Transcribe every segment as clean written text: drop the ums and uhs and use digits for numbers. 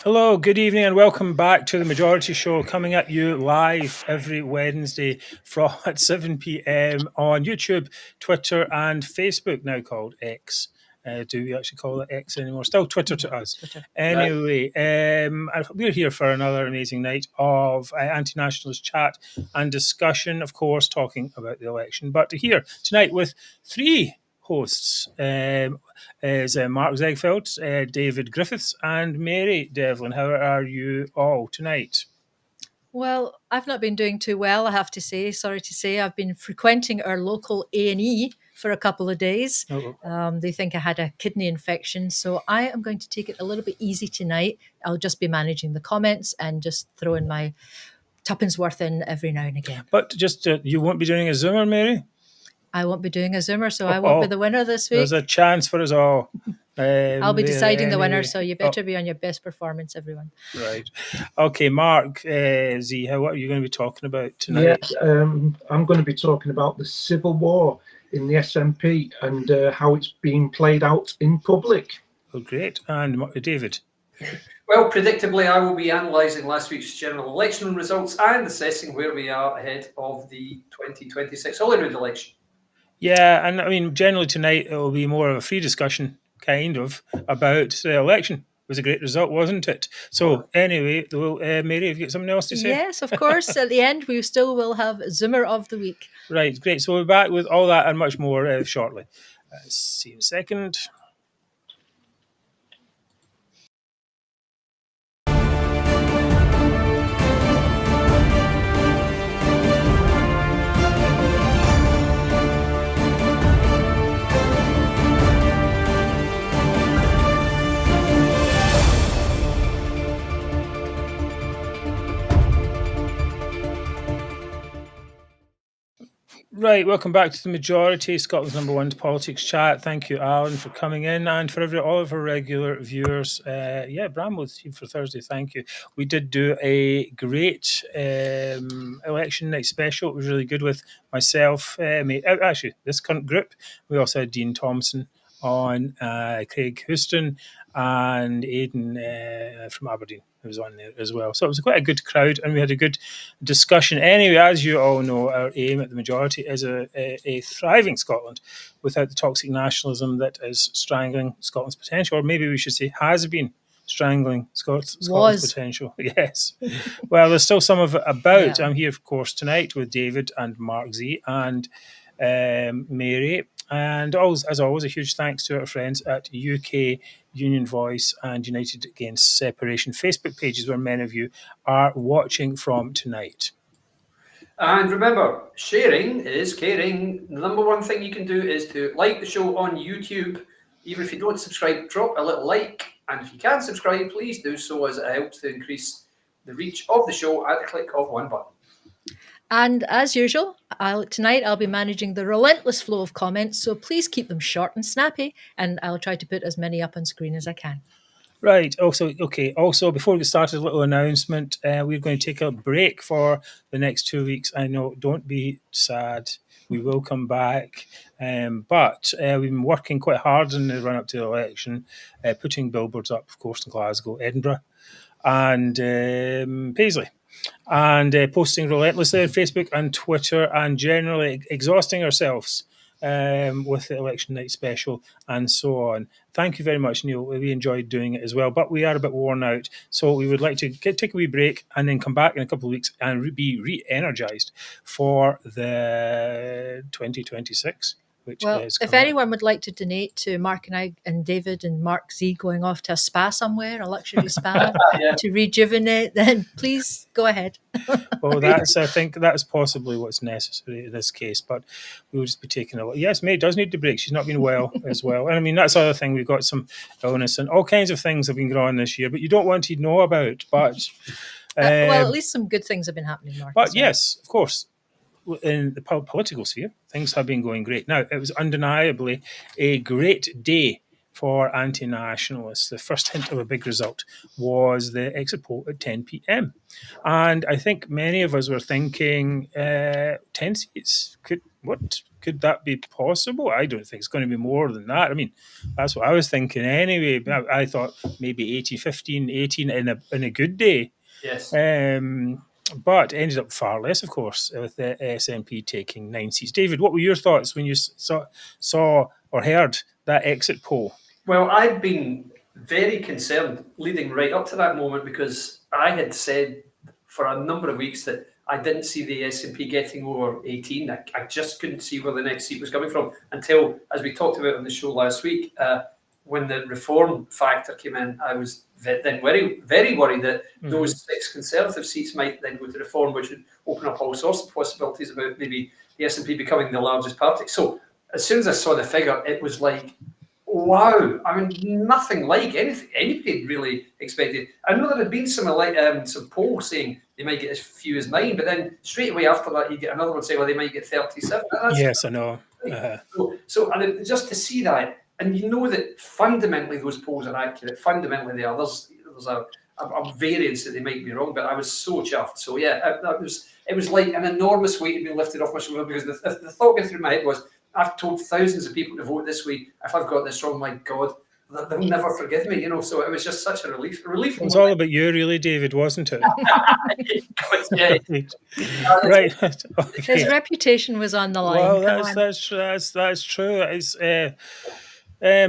Hello, good evening, and welcome back to the Majority Show, coming at you live every Wednesday from at 7 p.m. on YouTube, Twitter, and Facebook, now called X. Do we actually call it X anymore? Still Twitter to us. Twitter. Anyway, we're here for another amazing night of anti-nationalist chat and discussion, of course, talking about the election. But here tonight with three hosts is Mark Zegveldt, David Griffiths, and Mary Devlin. How are you all tonight? Well, I've not been doing too well, I have to say. Sorry to say, I've been frequenting our local A&E for a couple of days. They think I had a kidney infection, so I am going to take it a little bit easy tonight. I'll just be managing the comments and just throwing my tuppence worth in every now and again. But just you won't be doing a Zoomer, Mary? I won't be doing a Zoomer, so I won't be the winner this week. There's a chance for us all. I'll be deciding the winner, so you better be on your best performance, everyone. Right. Okay, Mark, Z, what are you going to be talking about tonight? Yes, I'm going to be talking about the civil war in the SNP and how it's being played out in public. Oh, great. And David? Well, predictably, I will be analysing last week's general election results and assessing where we are ahead of the 2026 Holyrood election. Yeah, and I mean, generally tonight it will be more of a free discussion, kind of, about the election. It was a great result, wasn't it? So anyway, Mary, have you got something else to say? Yes, of course. At the end, we still will have Zoomer of the week. Right, great. So we're back with all that and much more shortly. See you in a second. Right, welcome back to the Majority, Scotland's #1 politics chat. Thank you, Alan, for coming in, and for all of our regular viewers. Bramwell's here for Thursday. Thank you. We did do a great election night special. It was really good with myself, actually this current group. We also had Dean Thompson on, Craig Houston, and Aidan from Aberdeen, who was on there as well. So it was quite a good crowd, and we had a good discussion. Anyway, as you all know, our aim at the Majority is a thriving Scotland without the toxic nationalism that is strangling Scotland's potential, or maybe we should say has been strangling Scotland's potential. Yes. Well, there's still some of it about. Yeah. I'm here, of course, tonight with David and Mark Z and Mary. And as always, a huge thanks to our friends at UK Union Voice and United Against Separation Facebook pages, where many of you are watching from tonight. And remember, sharing is caring. The #1 thing you can do is to like the show on YouTube. Even if you don't subscribe, drop a little like. And if you can subscribe, please do so, as it helps to increase the reach of the show at the click of one button. And as usual, tonight I'll be managing the relentless flow of comments, so please keep them short and snappy, and I'll try to put as many up on screen as I can. Right. Also, before we get started, a little announcement. We're going to take a break for the next 2 weeks. I know, don't be sad. We will come back. But we've been working quite hard in the run-up to the election, putting billboards up, of course, in Glasgow, Edinburgh, and Paisley. And posting relentlessly on Facebook and Twitter, and generally exhausting ourselves with the election night special and so on. Thank you very much, Neil. We enjoyed doing it as well, but we are a bit worn out, so we would like to take a wee break and then come back in a couple of weeks and be re-energised for the 2026. Well, if anyone would like to donate to Mark and I and David and Mark Z going off to a spa somewhere, a luxury spa, to rejuvenate, then please go ahead. Well, I think that's possibly what's necessary in this case, but we'll just be taking a look. Yes, May does need to break. She's not been well as well. And I mean, that's the other thing. We've got some illness and all kinds of things have been going on this year, but you don't want to know about. But well, at least some good things have been happening, Mark. But yes, of course. In the political sphere, things have been going great. Now, it was undeniably a great day for anti-nationalists. The first hint of a big result was the exit poll at 10 p.m. And I think many of us were thinking 10 seats, Could that be possible? I don't think it's going to be more than that. I mean, that's what I was thinking anyway. I thought maybe 18, 15, 18 in a good day. Yes. But ended up far less, of course, with the SNP taking 9 seats. David, what were your thoughts when you saw or heard that exit poll? Well, I'd been very concerned leading right up to that moment, because I had said for a number of weeks that I didn't see the SNP getting over 18. I just couldn't see where the next seat was coming from until, as we talked about on the show last week, when the reform factor came in, I was then very, very worried that those 6 Conservative seats might then go to reform, which would open up all sorts of possibilities about maybe the SNP becoming the largest party. So as soon as I saw the figure, it was like, wow! I mean, nothing like anything anybody had really expected. I know there had been some polls saying they might get as few as 9, but then straight away after that, you get another one saying, well, they might get 37. Yes, I know. So and just to see that, and you know that fundamentally those polls are accurate. Fundamentally, they are. There's a variance that they might be wrong, but I was so chuffed. So yeah, it was like an enormous weight had been lifted off my shoulder, because the thought going through my head was, I've told thousands of people to vote this way. If I've got this wrong, my God, they'll never forgive me, you know. So it was just such a relief. It was all about you, really, David, wasn't it? Right. Okay. His reputation was on the line. Well, that's true. It's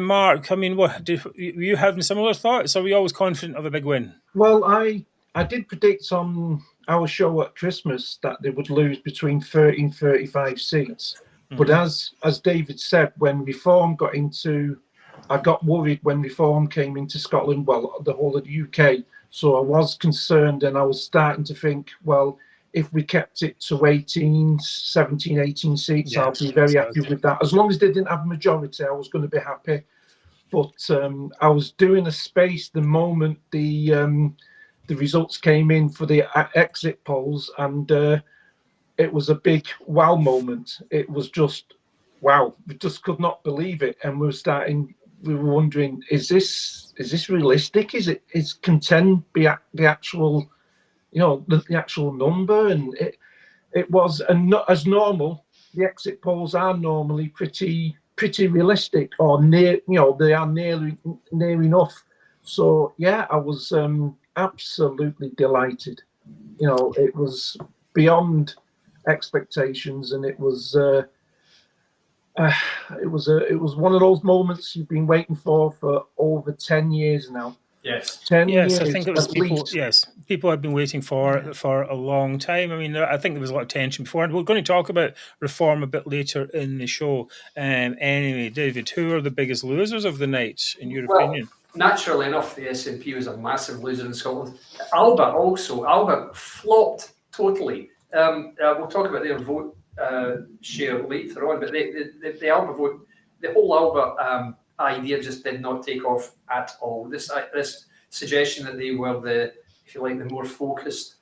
Mark. I mean, were you having similar thoughts? Are we always confident of a big win? Well, I did predict on our show at Christmas that they would lose between 30 and 35 seats. But as David said, when Reform got into, I got worried when Reform came into Scotland, well, the whole of the UK. So I was concerned, and I was starting to think, well, if we kept it to 17, 18 seats, I'll be very happy with that. As long as they didn't have a majority, I was going to be happy. But I was doing a space the moment the results came in for the exit polls, and it was a big wow moment. It was just wow. We just could not believe it, and we were wondering, is this realistic? Can 10 be the actual, the actual number? And it was, and not as normal. The exit polls are normally pretty realistic, or near, they are near enough. So yeah, I was absolutely delighted. It was beyond expectations, and it was one of those moments you've been waiting for over 10 years now. Yes. 10 yes, years, I think it was people. least. Yes, people had been waiting for a long time. I mean, I think there was a lot of tension before, and we're going to talk about reform a bit later in the show. Anyway, David, who are the biggest losers of the night, in your opinion? Naturally enough, the SNP was a massive loser in Scotland. Alba flopped totally. We'll talk about their vote share later on, but the Alba vote, the whole Alba idea just did not take off at all. This suggestion that they were the more focused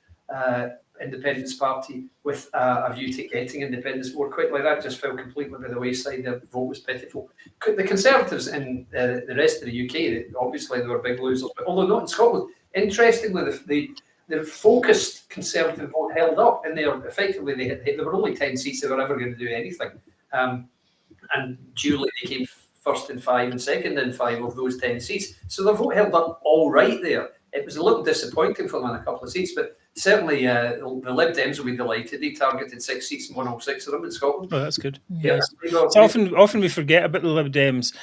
independence party with a view to getting independence more quickly, that just fell completely by the wayside. Their vote was pitiful. The Conservatives in the rest of the UK, obviously they were big losers, but although not in Scotland, interestingly, the focused Conservative vote held up, and there were only 10 seats they were ever going to do anything. And duly they came first in 5 and second in 5 of those 10 seats. So the vote held up all right there. It was a little disappointing for them on a couple of seats, but certainly the Lib Dems will be delighted. They targeted 6 seats and won all 6 of them in Scotland. Oh, that's good. Yes. So often we forget about the Lib Dems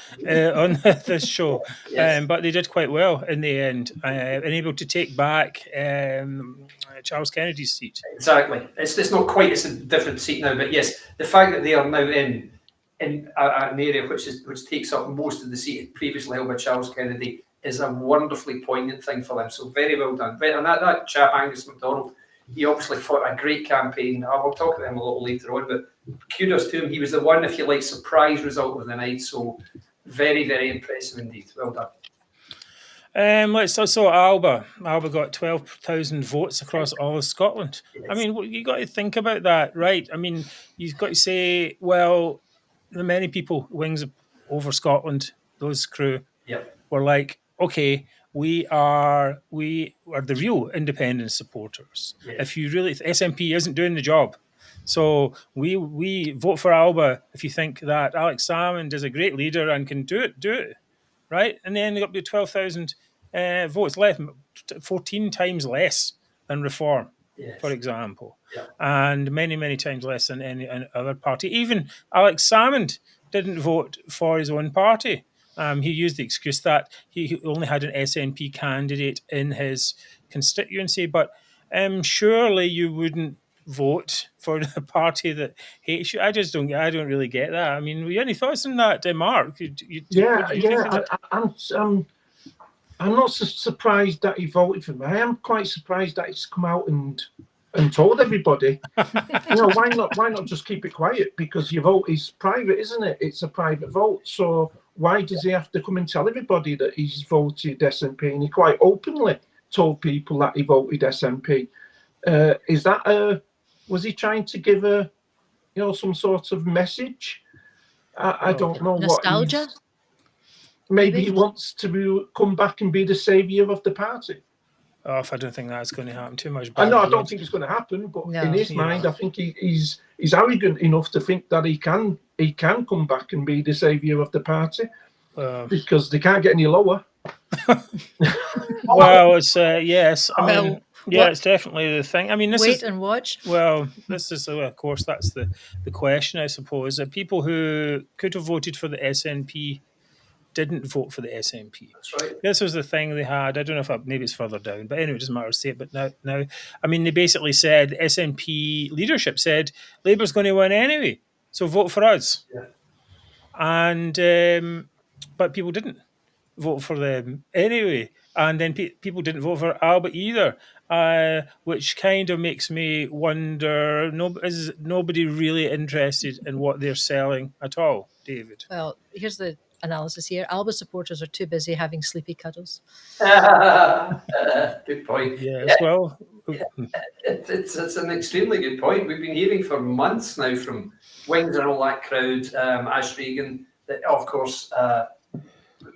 on this show, Yes. But they did quite well in the end, and able to take back Charles Kennedy's seat. Exactly. It's not quite, it's a different seat now, but yes, the fact that they are now in an area which takes up most of the seat previously held by Charles Kennedy is a wonderfully poignant thing for them. So very well done. And that chap, Angus MacDonald, he obviously fought a great campaign. I'll talk about him a little later on, but kudos to him. He was the one, if you like, surprise result of the night. So very, very impressive indeed. Well done. So Alba got 12,000 votes across all of Scotland. Yes. I mean, you got to think about that, right? I mean, you've got to say, well, the many people, Wings over Scotland, those crew, were like, okay, we are the real independence supporters. Yes. If SNP isn't doing the job, So we vote for Alba if you think that Alex Salmond is a great leader and can do it, right? And then they got up to 12,000 votes, less, 14 times less than Reform, for example, and many times less than any other party. Even Alex Salmond didn't vote for his own party. He used the excuse that he only had an SNP candidate in his constituency, but surely you wouldn't vote for the party that hates you. I don't really get that. I mean, you any thoughts on that, Mark? I'm not so surprised that he voted for me. I am quite surprised that he's come out and told everybody. Why not just keep it quiet? Because your vote is private, isn't it? It's a private vote. So why does he have to come and tell everybody that he's voted SNP? And he quite openly told people that he voted SNP. Was he trying to give some sort of message? I don't know. Nostalgia? Maybe he wants to come back and be the saviour of the party. I don't think that's going to happen. Too much. I don't think it's going to happen. But in his mind, I think he's arrogant enough to think that he can come back and be the saviour of the party because they can't get any lower. Well, it's yes. I mean, it's definitely the thing. I mean, wait and watch. Well, this is of course that's the question, I suppose. People who could have voted for the SNP didn't vote for the SNP. That's right. This was the thing they had. I don't know if maybe it's further down, but anyway, it doesn't matter to say it. But now, I mean, they basically said SNP leadership said Labour's going to win anyway, so vote for us. Yeah. And but people didn't vote for them anyway, and then people didn't vote for Alba either, which kind of makes me wonder: is nobody really interested in what they're selling at all, David? Well, here's the analysis here. Alba supporters are too busy having sleepy cuddles. Good point. Yes, well, it's an extremely good point. We've been hearing for months now from Wings and all that crowd, Ash Regan, that of course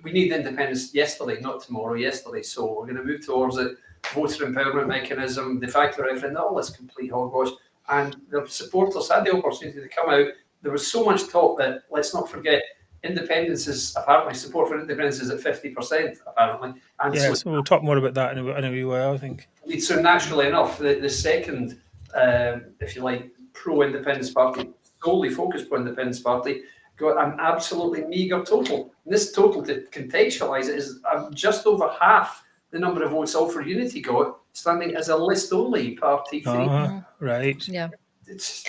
we need independence yesterday, not tomorrow, yesterday. So we're going to move towards it. Voter empowerment mechanism, de facto referendum, all this complete hogwash. And the supporters had the opportunity to come out. There was so much talk that, let's not forget, support for independence is at 50%, apparently. And so we'll talk more about that in a wee while, I think. So naturally enough, the second, if you like, pro-independence party, solely focused pro-independence party, got an absolutely meagre total. And this total, to contextualise it, is just over half the number of votes All for Unity got, standing as a list-only party. Right. Yeah. It's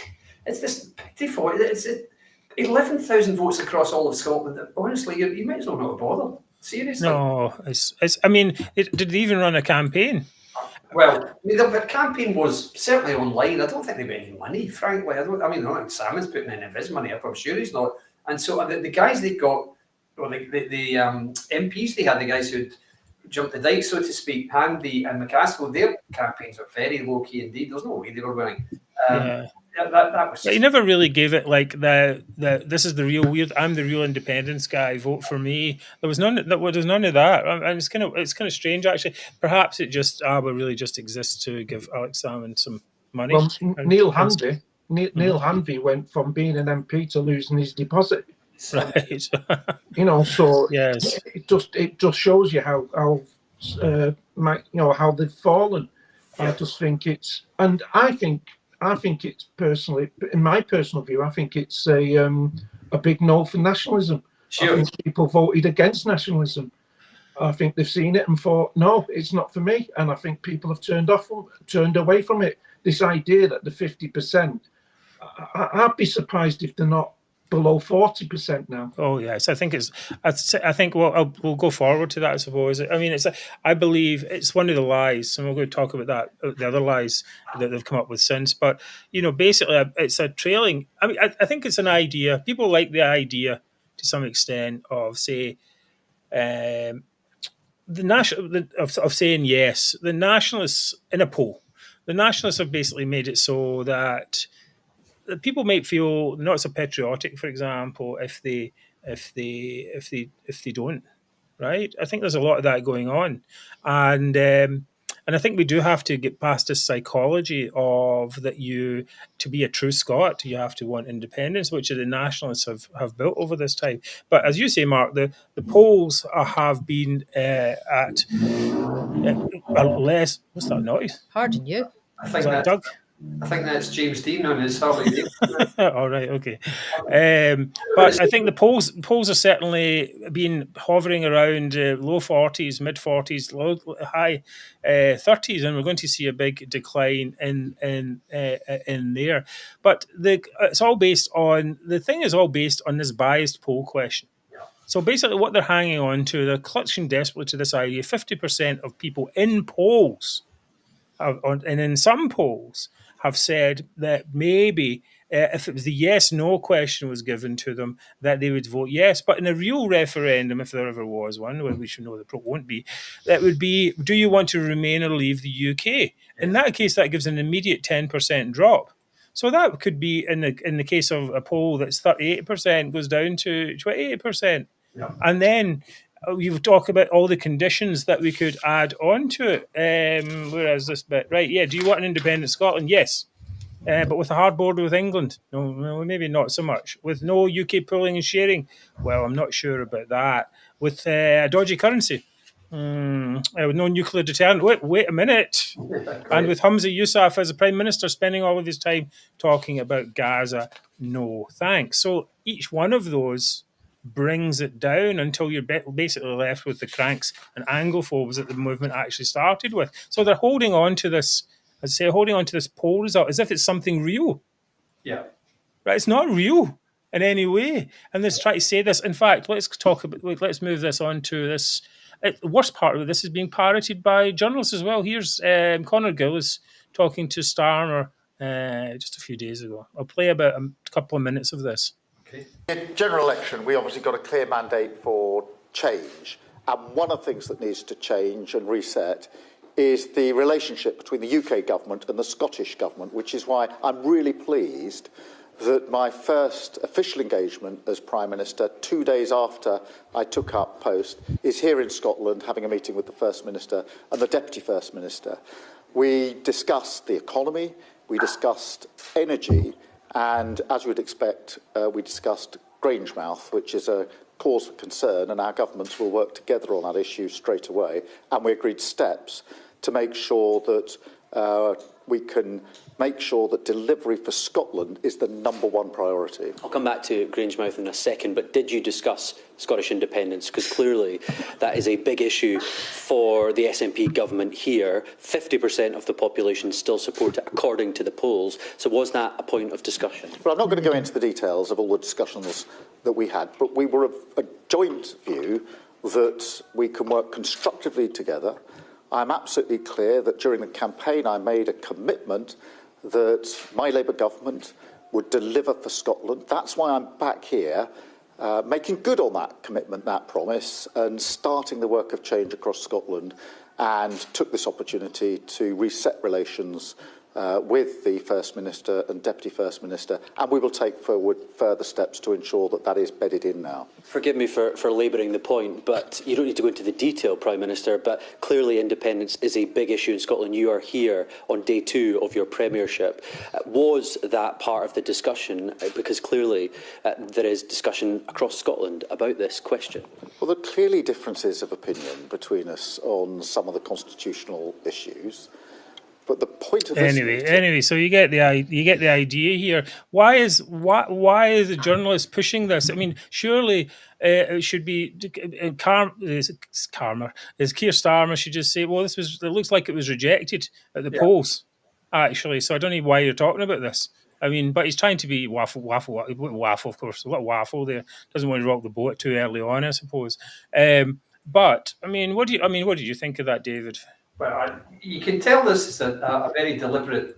this pitiful. It's 11,000 votes across all of Scotland. Honestly, you might as well not bother. Seriously. No, I mean, did they even run a campaign? Well, the campaign was certainly online. I don't think they made any money, frankly. I don't think Salmon's putting any of his money up. I'm sure he's not. And so the guys they got, or the MPs they had, the guys who'd jumped the dike, so to speak, Handy and McCaskill, their campaigns were very low-key indeed. There's no way they were winning. That was. He never really gave it like the this is the real weird. I'm the real independence guy. Vote for me. There was none of that, and it's kind of strange actually. Perhaps it just Alba really just exists to give Alex Salmond some money. Well, Neil Hanvey went from being an MP to losing his deposit. Right. So yes, it just shows you how they've fallen. Yeah. I just think I think it's personally, in my personal view, I think it's a big no for nationalism. Sure. I think people voted against nationalism. I think they've seen it and thought, no, it's not for me. And I think people have turned away from it. This idea that the 50%, I'd be surprised if they're not below 40% now. Oh yes, I think we'll go forward to that, I suppose. I mean, I believe it's one of the lies, and we're going to talk about that, the other lies that they've come up with since. But basically, it's a trailing. I mean, I think it's an idea. People like the idea to some extent of say, of saying yes. The nationalists in a poll, the nationalists have basically made it so that people might feel not so patriotic, for example, if they don't, right? I think there's a lot of that going on, and And I think we do have to get past this psychology of that to be a true Scot, you have to want independence, which the nationalists have built over this time. But as you say, Mark, the polls have been at less. What's that noise? Pardon you. I think Is that Doug? I think that's James Dean on his Harley. All right, okay. But I think the polls are certainly been hovering around low 40s, mid 40s, high 30s, and we're going to see a big decline in there. But it's all based on this biased poll question. So basically, what they're hanging on to, they're clutching desperately to this idea: 50% of people in polls, and in some polls, have said that maybe if it was the yes/no question was given to them, that they would vote yes. But in a real referendum, if there ever was one, well, we should know there probably won't be, that would be, do you want to remain or leave the UK? In that case, that gives an immediate 10% drop. So that could be, in the case of a poll that's 38%, goes down to 28%. Yeah. And then you talk about all the conditions that we could add on to it. Where is this bit? Right, yeah. Do you want an independent Scotland? Yes. But with a hard border with England? No, maybe not so much. With no UK pooling and sharing? Well, I'm not sure about that. With a dodgy currency? With no nuclear deterrent? Wait a minute. And with Hamza Yousaf as the Prime Minister spending all of his time talking about Gaza? No, thanks. So each one of those brings it down until you're basically left with the cranks and Anglophobes that the movement actually started with. So they're holding on to this, holding on to this poll result as if it's something real. Yeah. Right? It's not real in any way. And let's try to say this. In fact, let's move this on to this. The worst part of this is being parroted by journalists as well. Here's Conor Gillis talking to Starmer just a few days ago. I'll play about a couple of minutes of this. In general election, we obviously got a clear mandate for change. And one of the things that needs to change and reset is the relationship between the UK government and the Scottish government, which is why I'm really pleased that my first official engagement as Prime Minister, 2 days after I took up post, is here in Scotland having a meeting with the First Minister and the Deputy First Minister. We discussed the economy, we discussed energy, and as we'd expect, we discussed Grangemouth, which is a cause for concern, and our governments will work together on that issue straight away. And we agreed steps to make sure that we can make sure that delivery for Scotland is the #1 priority. I'll come back to Grangemouth in a second, but did you discuss Scottish independence? Because clearly that is a big issue for the SNP government here. 50% of the population still support it, according to the polls. So was that a point of discussion? Well, I'm not going to go into the details of all the discussions that we had, but we were of a joint view that we can work constructively together. I'm absolutely clear that during the campaign I made a commitment that my Labour government would deliver for Scotland. That's why I'm back here, making good on that commitment, that promise, and starting the work of change across Scotland, and took this opportunity to reset relations with the First Minister and Deputy First Minister, and we will take forward further steps to ensure that that is bedded in now. Forgive me for labouring the point, but you don't need to go into the detail, Prime Minister, but clearly independence is a big issue in Scotland. You are here on day 2 of your premiership. Was that part of the discussion? Because clearly there is discussion across Scotland about this question. Well, there are clearly differences of opinion between us on some of the constitutional issues. But the point of this anyway, so you get the idea here. Why is the journalist pushing this? I mean, surely it should be Keir Starmer should just say, well, it looks like it was rejected at the polls, actually. So I don't know why you're talking about this. I mean, but he's trying to be waffle, of course. What waffle there? Doesn't want to rock the boat too early on, I suppose. But I mean, what did you think of that, David? Well, you can tell this is a very deliberate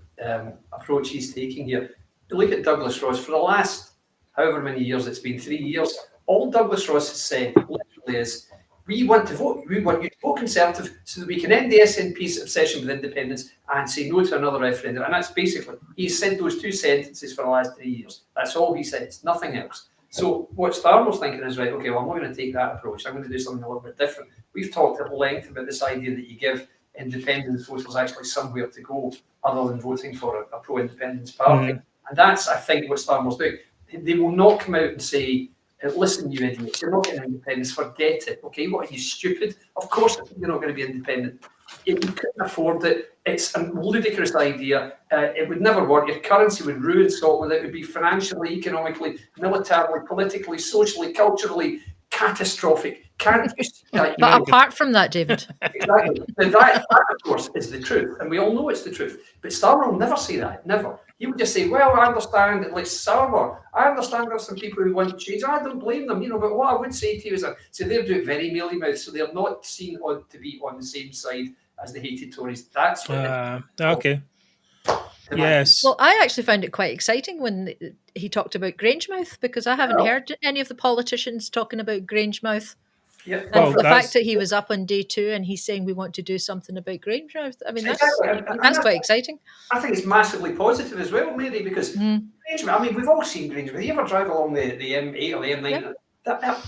approach he's taking here. Look at Douglas Ross. For the last however many years, it's been 3 years, all Douglas Ross has said literally is, we want you to vote Conservative so that we can end the SNP's obsession with independence and say no to another referendum. And that's basically, he's said those 2 sentences for the last 3 years. That's all he says, nothing else. So what Starmer's thinking is, right, okay, well, I'm not going to take that approach. I'm going to do something a little bit different. We've talked at length about this idea that you give independence voters actually somewhere to go other than voting for a pro-independence party. And that's, I think, what Starmer's doing. They will not come out and say, listen, you idiots, you're not getting independence, forget it. Okay, what are you, stupid? Of course you're not going to be independent. You couldn't afford it. It's a ludicrous idea. It would never work. Your currency would ruin Scotland. It would be financially, economically, militarily, politically, socially, culturally catastrophic. Can't you see that? But apart from that, David. Exactly. That, of course, is the truth. And we all know it's the truth. But Starmer will never say that. Never. He would just say, well, I understand, like Starmer, I understand there's some people who want change. I don't blame them, but what I would say to you is that, so they're doing very mealy-mouthed, so they're not seen to be on the same side as the hated Tories. That's what okay. Yes. Well, I actually found it quite exciting when he talked about Grangemouth, because I haven't heard any of the politicians talking about Grangemouth. Yeah. And the fact that he was up on day 2 and he's saying we want to do something about Grangemouth, I mean, that's quite exciting. I think it's massively positive as well, Mary, because Grangemouth, I mean, we've all seen Grangemouth. You ever drive along the M8 or the M9? Yeah.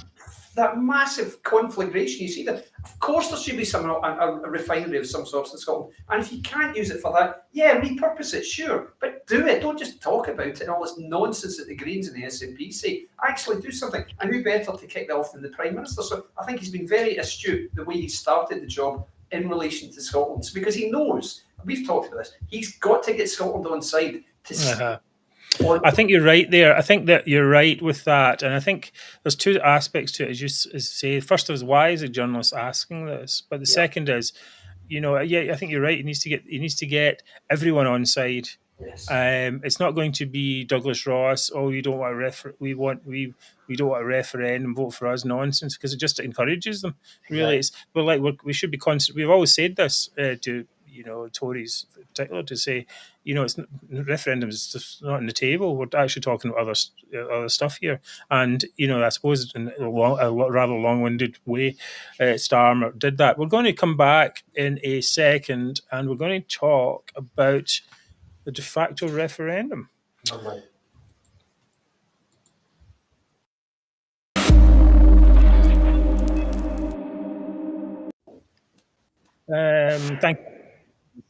That massive conflagration, you see that. Of course, there should be a refinery of some sorts in Scotland. And if you can't use it for that, repurpose it, sure. But do it. Don't just talk about it and all this nonsense that the Greens and the SNP say. Actually do something. And who better to kick that off than the Prime Minister? So I think he's been very astute the way he started the job in relation to Scotland. It's because he knows, we've talked about this, he's got to get Scotland on side to I think you're right there. I think that you're right with that. And I think there's two aspects to it, as you say. First is, why is a journalist asking this? But the second is, I think you're right. He needs to get everyone on side. Yes. It's not going to be Douglas Ross. Oh, you don't want we don't want a referendum. Vote for us. Nonsense, because it just encourages them. Really, we should be constant. We've always said this to Tories in particular, to say, it's referendum is just not on the table. We're actually talking about other stuff here, and I suppose in a rather long-winded way, Starmer did that. We're going to come back in a second, and we're going to talk about the de facto referendum. Thank you.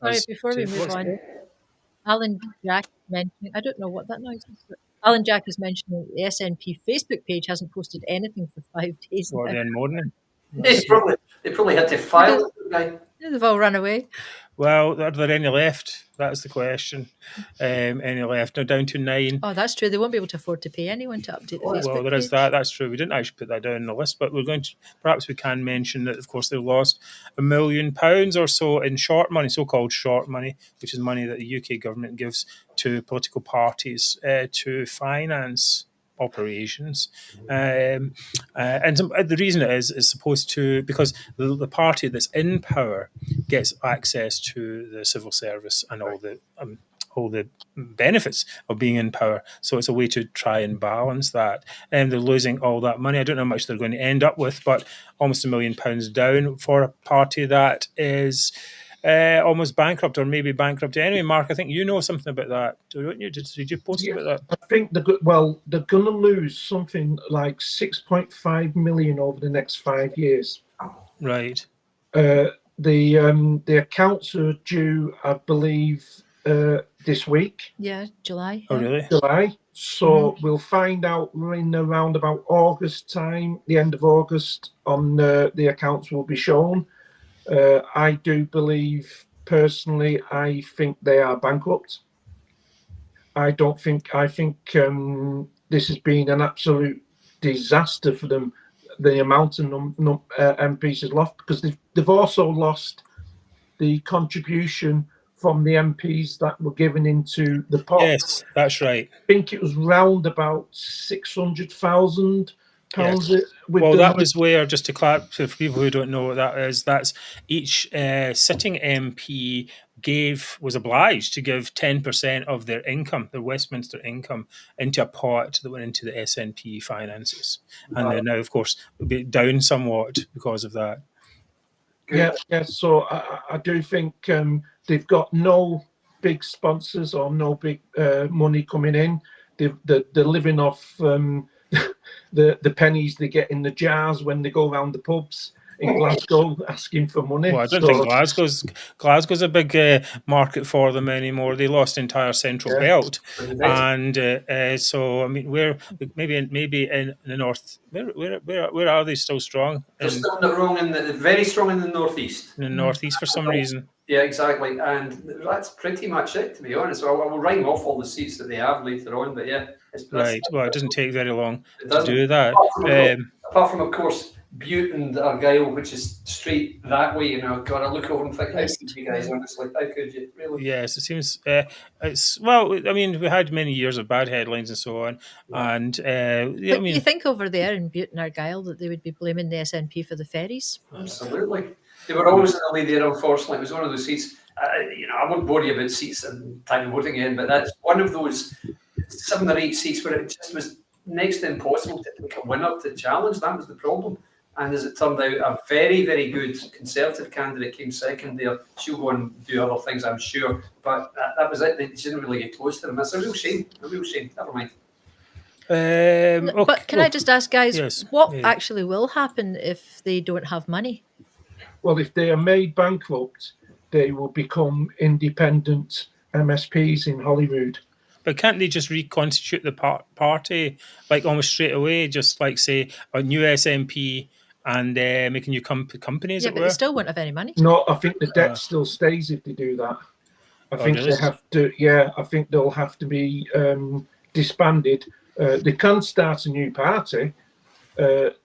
Sorry, before we move on, Alan Jack mentioning, I don't know what that noise is, but Alan Jack is mentioning the SNP Facebook page hasn't posted anything for 5 days. Or then morning. They probably had to file it. They've all run away. Well, are there any left? That's the question. Any left? Now down to 9. Oh, that's true. They won't be able to afford to pay anyone to update the Facebook Well, there is page. that. That's true. We didn't actually put that down on the list, but we're going to. Perhaps we can mention that, of course, they lost £1 million or so in short money, so-called short money, which is money that the UK government gives to political parties to finance operations, and the reason it is supposed to, because the party that's in power gets access to the civil service and all the benefits of being in power. So it's a way to try and balance that. And they're losing all that money. I don't know how much they're going to end up with, but almost £1 million down for a party that is almost bankrupt, or maybe bankrupt anyway. Mark, I think you know something about that, don't you? Did you post about that? I think they're going to lose something like 6.5 million over the next 5 years. Right. The accounts are due, I believe, this week. Yeah, July. Oh, really? July. So we'll find out in around about August time, the end of August, on the accounts will be shown. I do believe, personally, I think they are bankrupt. I think this has been an absolute disaster for them, the amount of MPs has lost, because they've also lost the contribution from the MPs that were given into the pot. Yes, that's right. I think it was round about £600,000. Yes. Well, that was where, just to clarify for people who don't know what that is, that's each sitting MP was obliged to give 10% of their income, their Westminster income, into a pot that went into the SNP finances. And they're now, of course, down somewhat because of that. Yeah. So I do think they've got no big sponsors or no big money coming in. They're living off the pennies they get in the jars when they go around the pubs. in Glasgow asking for money. Well, I don't think Glasgow's a big market for them anymore. They lost the entire central belt, and so I mean, maybe in the north. Where are they still strong? They're still very strong in the northeast. In the northeast for some reason. Yeah, exactly, and that's pretty much it, to be honest. So I will rhyme off all the seats that they have later on, but yeah, right. Well, it doesn't take very long to do that. Apart from, of course, Butte and Argyll, which is straight that way, God, I look over and think, how could you guys, honestly, how could you, really? Yes, it seems, I mean, we had many years of bad headlines and so on, and, I mean... You think over there in Butte and Argyll that they would be blaming the SNP for the ferries? Absolutely. They were always in the lead there, unfortunately. It was one of those seats, I won't bore you about seats and time voting in, but that's one of those 7 or 8 seats where it just was next to impossible to pick a winner to challenge. That was the problem. And as it turned out, a very, very good Conservative candidate came second there. She'll go and do other things, I'm sure. But that was it. They didn't really get close to them. That's a real shame. A real shame. Never mind. But can I just ask, guys, what actually will happen if they don't have money? Well, if they are made bankrupt, they will become independent MSPs in Holyrood. But can't they just reconstitute the party, like almost straight away, just like say a new SNP and make a new company, as it were? But they still won't have any money. No, I think the debt still stays if they do that. I think they have to, I think they'll have to be disbanded. They can start a new party, but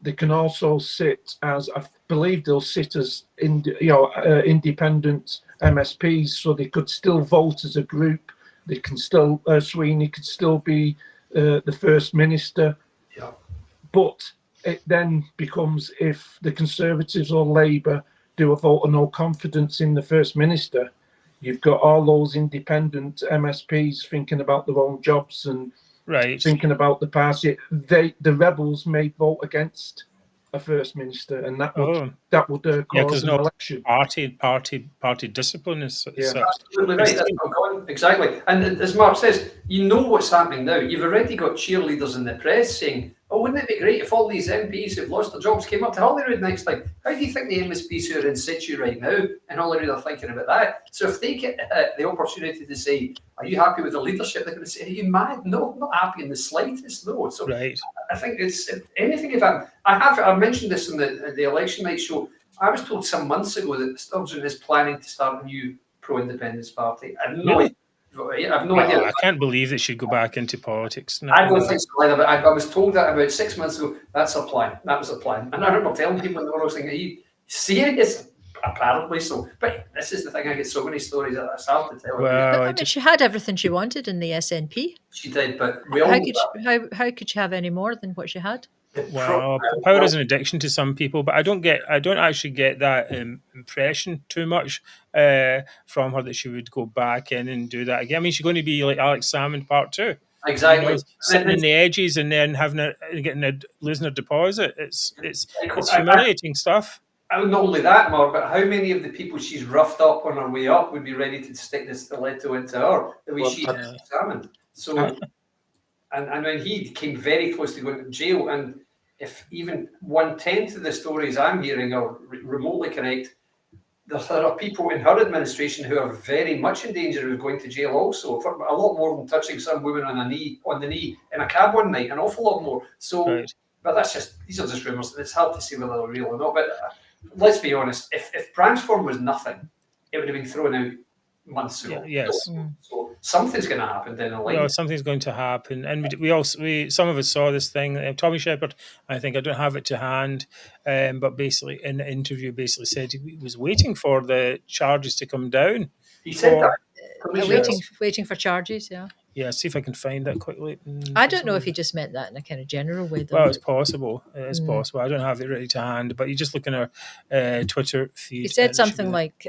they can also sit as, I believe they'll sit as independent MSPs, so they could still vote as a group. They can still, Swinney could still be the First Minister. Yeah. But it then becomes, if the Conservatives or Labour do a vote of no confidence in the First Minister, you've got all those independent MSPs thinking about their own jobs and thinking about the party. The rebels may vote against a First Minister, and that would cause an election. Party discipline is absolutely right. That's not going. Exactly. And as Mark says, you know what's happening now. You've already got cheerleaders in the press saying, "Oh, wouldn't it be great if all these MPs who've lost their jobs came up to Holyrood next time?" How do you think the MSPs who are in situ right now in Holyrood are thinking about that? So if they get the opportunity to say, "Are you happy with the leadership?" they're going to say, "Are you mad? No, I'm not happy in the slightest." No. So I think it's anything. If I mentioned this in the election night show. I was told some months ago that Sturgeon is planning to start a new pro-independence party. I have no idea. I can't believe it should go back into politics. No, I don't think so either, but I was told that about 6 months ago. That's a plan. That was a plan. And I remember telling people in the world, saying, "Are you serious?" Apparently so. But this is the thing, I get so many stories that it's hard to tell. Well, she had everything she wanted in the SNP. She did, but we all how could she have any more than what she had? Well, power is an addiction to some people, but I don't actually get that impression too much from her that she would go back in and do that again. I mean, she's going to be like Alex Salmond Part 2. Exactly. Sitting in the edges and then losing her deposit. It's humiliating stuff. And not only that, Mark, but how many of the people she's roughed up on her way up would be ready to stick the stiletto into her the way she did Salmond? So, and when he came very close to going to jail, and if even 1/10 of the stories I'm hearing are remotely correct, there are people in her administration who are very much in danger of going to jail also, for a lot more than touching some woman on the knee in a cab one night, an awful lot more. So, but these are just rumours. It's hard to say whether they're real or not. But let's be honest, if Bransford was nothing, it would have been thrown out months ago. Yes. So something's going to happen down the line. No, something's going to happen, and we some of us saw this thing. Tommy Sheppard, I think, I don't have it to hand, but basically in the interview, basically said he was waiting for the charges to come down. He said that. Waiting for charges, yeah. Yeah, see if I can find that quickly. I don't know if he just meant that in a kind of general way, though. Well, it's possible. It's possible. I don't have it ready to hand, but you just look in our Twitter feed. He said something like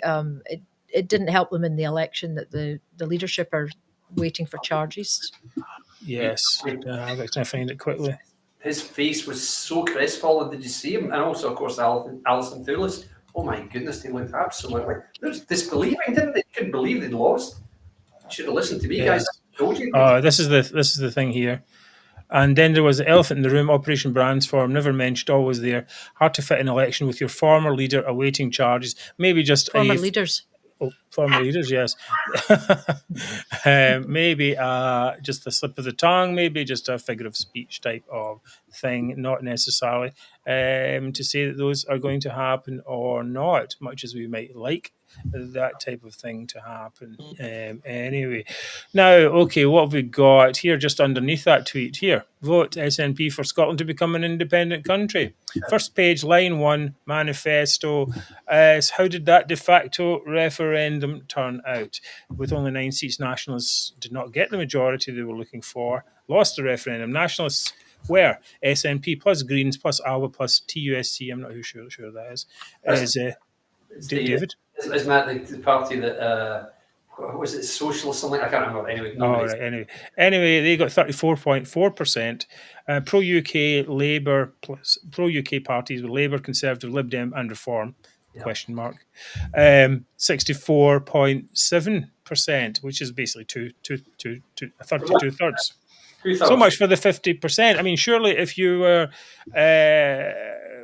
it didn't help them in the election that the leadership are waiting for charges. Yes, I'm going to find it quickly. His face was so crestfallen. Did you see him? And also, of course, Alison Thulis. Oh my goodness, they looked absolutely. They was disbelieving, didn't they? Couldn't believe they'd lost. Should have listened to me, guys. I told you. This is the thing here. And then there was the elephant in the room, Operation Brandsform, never mentioned, always there. Hard to fit an election with your former leader awaiting charges. Maybe just Former leaders. Oh, former leaders, yes. Maybe just a slip of the tongue, maybe just a figure of speech type of thing, not necessarily to say that those are going to happen or not, much as we might like that type of thing to happen. Anyway, now, okay, what have we got here just underneath that tweet here? Vote SNP for Scotland to become an independent country. First page, line 1, manifesto. How did that de facto referendum turn out? With only 9 seats, Nationalists did not get the majority they were looking for, lost the referendum. Nationalists were SNP plus Greens plus Alba plus TUSC. I'm not sure that is. David? Isn't that the party that... what was it, Socialist, something? I can't remember. Anyway, Anyway, they got 34.4%. Pro-UK Labour plus pro-UK parties were Labour, Conservative, Lib Dem, and Reform. Question mark. 64.7%, which is basically a third to two-thirds. So much for the 50%. I mean, surely if you were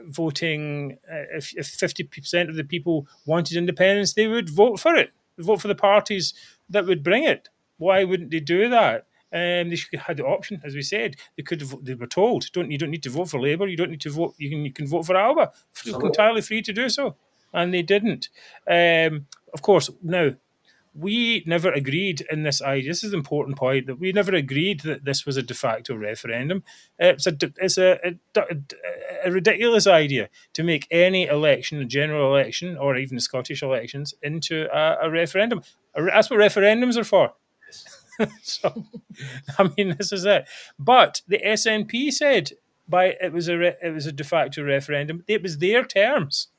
voting, if 50% of the people wanted independence, they would vote for it. Vote for the parties that would bring it. Why wouldn't they do that? They should have had the option, as we said. They were told, you don't need to vote for Labour. You don't need to vote. You can vote for Alba. You're entirely free to do so, and they didn't. Of course, now we never agreed in this idea. This is the important point, that we never agreed that this was a de facto referendum. It's a ridiculous idea to make any election, a general election, or even the Scottish elections, into a referendum. That's what referendums are for. So, I mean, this is it. But the SNP said it was a de facto referendum. It was their terms.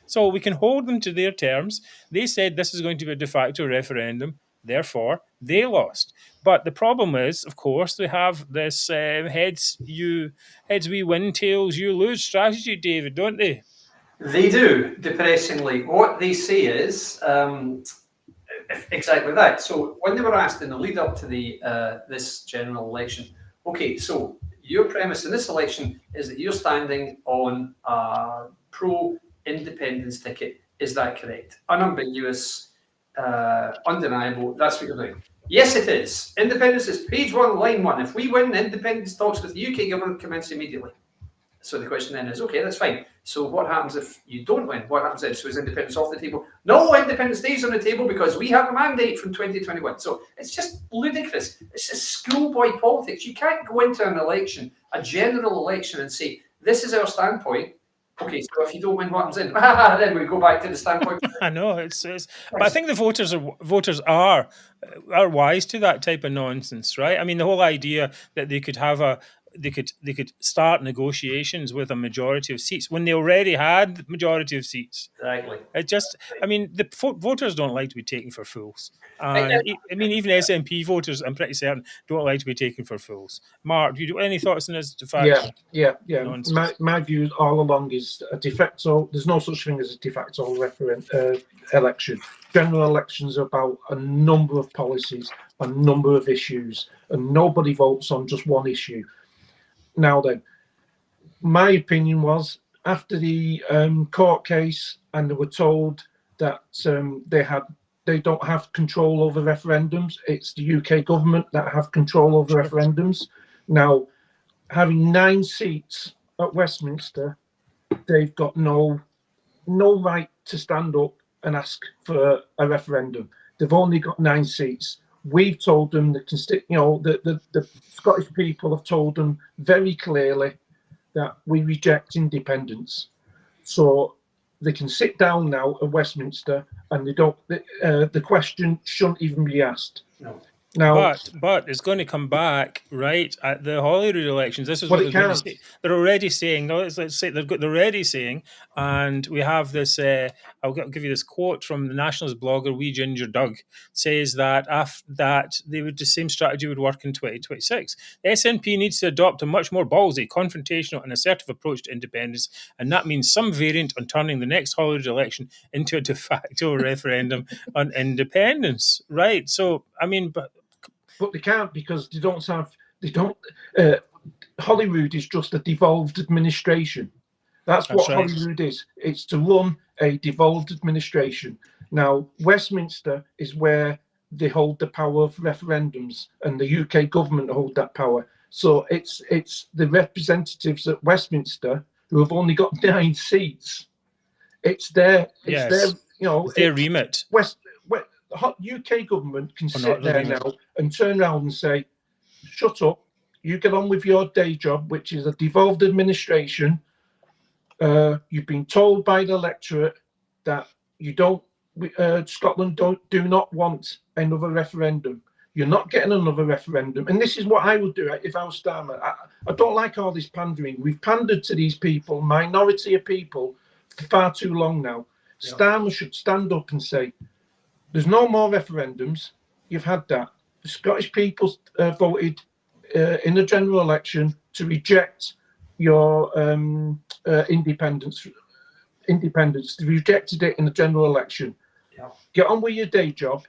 So we can hold them to their terms. They said this is going to be a de facto referendum. Therefore, they lost. But the problem is, of course, they have this heads we win, tails you lose strategy, David, don't they? They do, depressingly. What they say is exactly that. So when they were asked in the lead up to this general election, okay, so your premise in this election is that you're standing on a pro-independence ticket. Is that correct? Unambiguous, undeniable. That's what you're doing. Yes, it is. Independence is page 1, line 1. If we win, independence talks with the UK government commence immediately. So the question then is, okay, that's fine. So what happens if you don't win? What happens then? So is independence off the table? No, independence stays on the table because we have a mandate from 2021. So it's just ludicrous. It's just schoolboy politics. You can't go into an election, a general election, and say, this is our standpoint. Okay, so if you don't win, what happens then? Then we go back to the standpoint. I know but I think the voters are wise to that type of nonsense, right? I mean, the whole idea that they could start negotiations with a majority of seats when they already had the majority of seats. Exactly. The voters don't like to be taken for fools. And I mean, even SNP voters, I'm pretty certain, don't like to be taken for fools. Mark, do you have any thoughts on this? Yeah. My view all along is a de facto. There's no such thing as a de facto election. General elections are about a number of policies, a number of issues, and nobody votes on just one issue. Now then, my opinion was, after the court case, and they were told that they don't have control over referendums. It's the UK government that have control over referendums. Now, having 9 seats at Westminster, they've got no right to stand up and ask for a referendum. They've only got 9 seats. We've told them, the Scottish people have told them very clearly that we reject independence. So they can sit down now at Westminster, and the question shouldn't even be asked. No. Now, but it's going to come back right at the Holyrood elections. This is what they're already saying. No, let's say they're already saying, and we have this. I'll give you this quote from the Nationalist blogger Wee Ginger Doug. Says that the same strategy would work in 2026. The SNP needs to adopt a much more ballsy, confrontational, and assertive approach to independence, and that means some variant on turning the next Holyrood election into a de facto referendum on independence. Right. So I mean, but they can't, because they don't have Holyrood is just a devolved administration. That's what right. Holyrood is. It's to run a devolved administration. Now, Westminster is where they hold the power of referendums, and the UK government hold that power. So it's the representatives at Westminster who have only got 9 seats. It's their remit. UK government can sit there now and turn around and say, shut up, you get on with your day job, which is a devolved administration. You've been told by the electorate that Scotland do not want another referendum. You're not getting another referendum. And this is what I would do if I was Starmer. I don't like all this pandering. We've pandered to these people, minority of people, for far too long now. Yeah. Starmer should stand up and say, there's no more referendums. You've had that. The Scottish people voted in the general election to reject your independence. They rejected it in the general election. Yeah. Get on with your day job.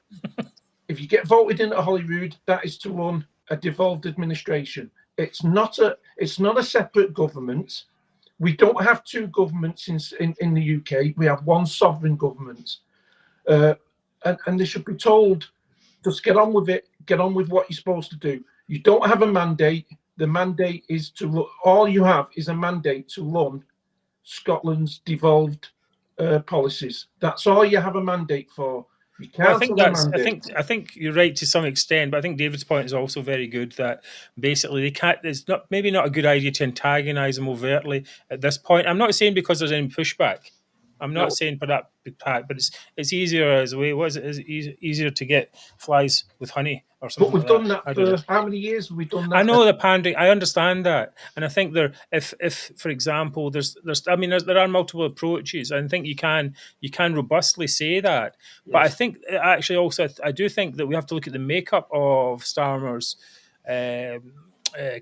If you get voted in at Holyrood, that is to run a devolved administration. It's not a separate government. We don't have 2 governments in the UK. We have one sovereign government. And they should be told, just get on with it. Get on with what you're supposed to do. You don't have a mandate. The mandate is to run. All you have is a mandate to run Scotland's devolved policies. That's all you have a mandate for. You can't. I think you're right to some extent, but I think David's point is also very good. That basically they can't. It's maybe not a good idea to antagonise them overtly at this point. I'm not saying because there's any pushback. I'm not saying for that big pack, but it's easier as a way. Was it easier to get flies with honey or something? But we've done that for how many years have we done that? I know the pandering. I understand that, and I think if for example, there are multiple approaches. I think you can robustly say that, yes. But I think actually also I do think that we have to look at the makeup of Starmer's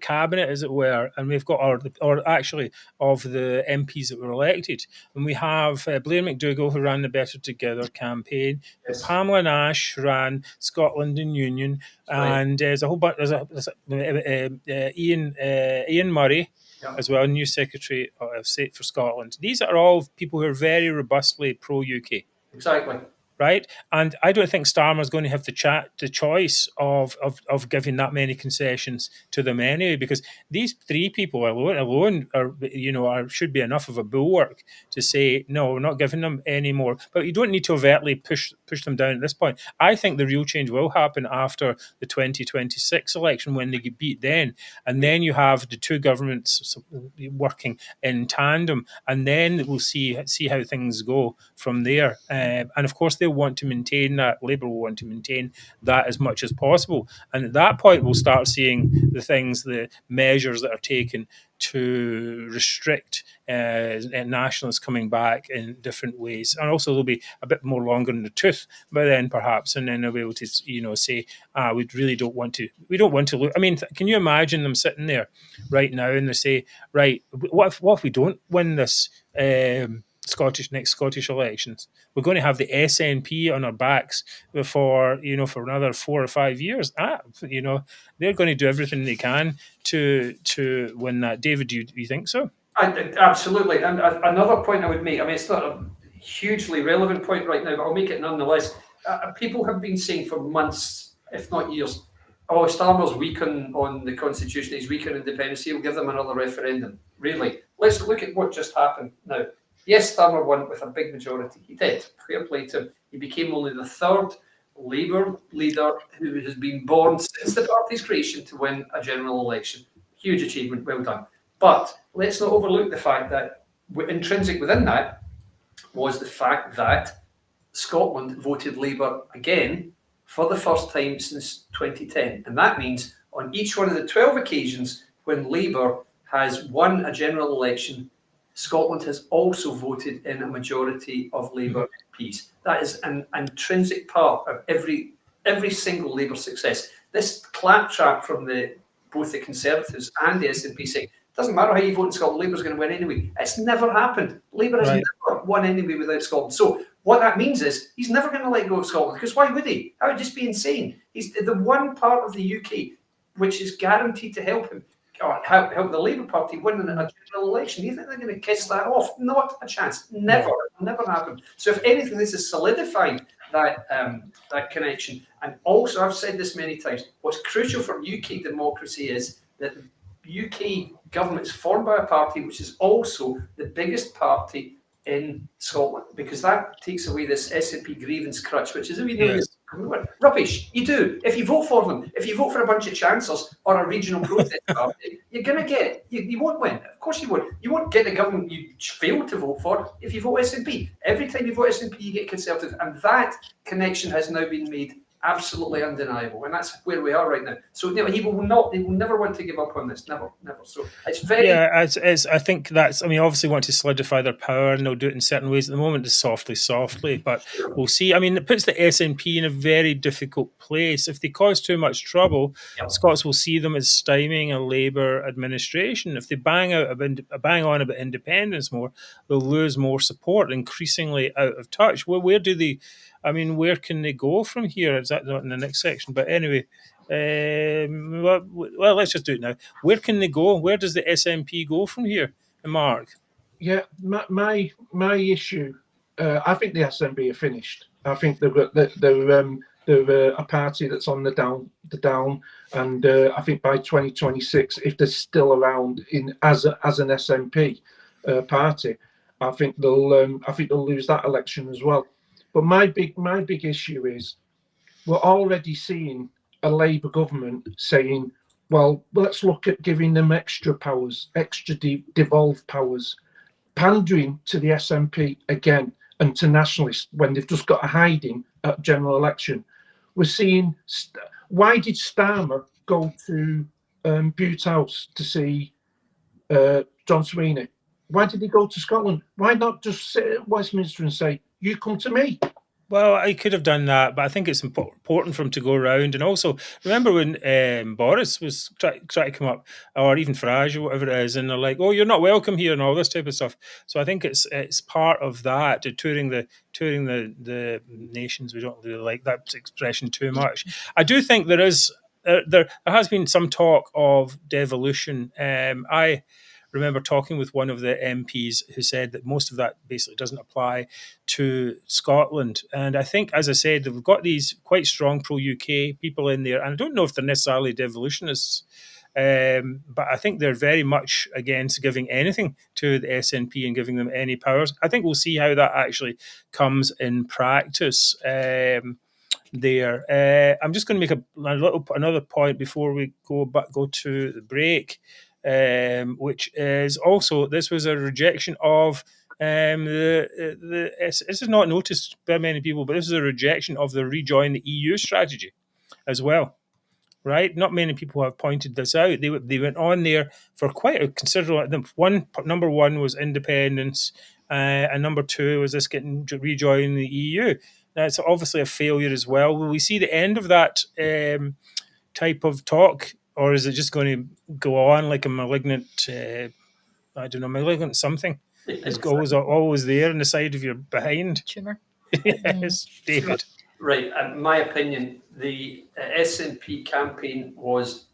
cabinet, as it were, and we've got or actually of the MPs that were elected, and we have Blair McDougall, who ran the Better Together campaign, yes. Pamela Nash ran Scotland in Union, and there's a whole bunch. There's Ian Murray, yeah. as well, new Secretary of State for Scotland. These are all people who are very robustly pro-UK. Exactly. Right, and I don't think Starmer's going to have the choice of giving that many concessions to them anyway, because these 3 people alone are should be enough of a bulwark to say no, we're not giving them any more. But you don't need to overtly push them down at this point. I think the real change will happen after the 2026 election when they get beat then, and then you have the 2 governments working in tandem, and then we'll see how things go from there. And of course, they'll want to maintain that. Labour will want to maintain that as much as possible. And at that point, we'll start seeing the measures that are taken to restrict nationalists coming back in different ways. And also they'll be a bit more longer in the tooth by then, perhaps, and then they'll be able to, say, we really don't want to look. I mean, can you imagine them sitting there right now and they say, right, what if we don't win this next Scottish elections? We're going to have the SNP on our backs for another 4 or 5 years. They're going to do everything they can to win that. David, do you think so? Absolutely. And another point I would make, I mean, it's not a hugely relevant point right now, but I'll make it nonetheless. People have been saying for months, if not years, Starmer's weak on the Constitution, he's weak on independence, he'll give them another referendum. Really? Let's look at what just happened now. Yes, Starmer won with a big majority. He did. Fair play to him. He became only the 3rd Labour leader who has been born since the party's creation to win a general election. Huge achievement. Well done. But let's not overlook the fact that intrinsic within that was the fact that Scotland voted Labour again for the first time since 2010. And that means on each one of the 12 occasions when Labour has won a general election, Scotland has also voted in a majority of Labour MPs. That is an intrinsic part of every single Labour success. This claptrap from both the Conservatives and the SNP saying, it doesn't matter how you vote in Scotland, Labour's going to win anyway. It's never happened. Labour has never won anyway without Scotland. So what that means is he's never going to let go of Scotland, because why would he? That would just be insane. He's the one part of the UK which is guaranteed to help him or help the Labour Party win a general election. You think they're going to kiss that off? Not a chance. Never. It'll never happen. So if anything, this is solidifying that that connection. And also, I've said this many times, what's crucial for UK democracy is that the UK government is formed by a party which is also the biggest party in Scotland, because that takes away this SNP grievance crutch, which is rubbish. You do. If you vote for them, if you vote for a bunch of chancellors or a regional protest party, you're going to get, you won't win. Of course you won't. You won't get the government you failed to vote for if you vote SNP. Every time you vote SNP, you get Conservative. And that connection has now been made absolutely undeniable, and that's where we are right now. So he will never want to give up on this, never. So it's very I think that's, I mean, obviously want to solidify their power, and they'll do it in certain ways. At the moment, it's softly, but we'll see. I mean, it puts the SNP in a very difficult place. If they cause too much trouble, Scots will see them as stymieing a Labour administration. If they bang on about independence more, they'll lose more support, increasingly out of touch. Where do they? I mean, where can they go from here? Is that not in the next section? But anyway, well, let's just do it now. Where can they go? Where does the SNP go from here, Mark? Yeah, my issue. I think the SNP are finished. I think they're a party that's on the down, and I think by 2026, if they're still around as an SNP party, I think they'll lose that election as well. But my big issue is we're already seeing a Labour government saying, well, let's look at giving them extra powers, extra devolved powers, pandering to the SNP again and to nationalists when they've just got a hiding at general election. We're seeing, why did Starmer go to Bute House to see John Swinney? Why did he go to Scotland? Why not just sit at Westminster and say, you come to me? Well, I could have done that, but I think it's important for him to go around. And also, remember when Boris was trying to come up, or even Farage or whatever it is, and they're like, "Oh, you're not welcome here," and all this type of stuff. So I think it's part of that, touring the nations. We don't really like that expression too much. I do think there has been some talk of devolution. I remember talking with one of the MPs who said that most of that basically doesn't apply to Scotland. And I think, as I said, we've got these quite strong pro-UK people in there. And I don't know if they're necessarily devolutionists, but I think they're very much against giving anything to the SNP and giving them any powers. I think we'll see how that actually comes in practice. I'm just going to make another point before we go to the break. Which is also, this was a rejection of this is not noticed by many people, but this is a rejection of the rejoin the EU strategy as well, right? Not many people have pointed this out. They went on there for quite a considerable. Number one was independence, and number two was this getting to rejoin the EU. Now it's obviously a failure as well. Will we see the end of that type of talk? Or is it just going to go on like a malignant, malignant something? It's always there on the side of your behind. Tumour. Yes, David. Right. In my opinion, the SNP campaign was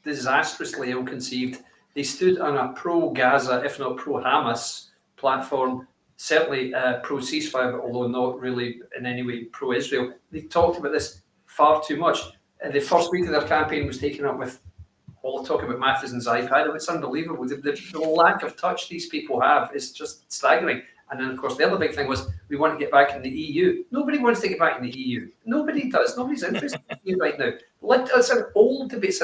disastrously ill-conceived. They stood on a pro-Gaza, if not pro-Hamas platform, certainly pro-ceasefire, but although not really in any way pro-Israel. They talked about this far too much. The first week of their campaign was taken up with all talk about Matheson's iPad. It's unbelievable. The lack of touch these people have is just staggering. And then, of course, the other big thing was we want to get back in the EU. Nobody wants to get back in the EU. Nobody does. Nobody's interested in the EU right now. It's an old debate. It's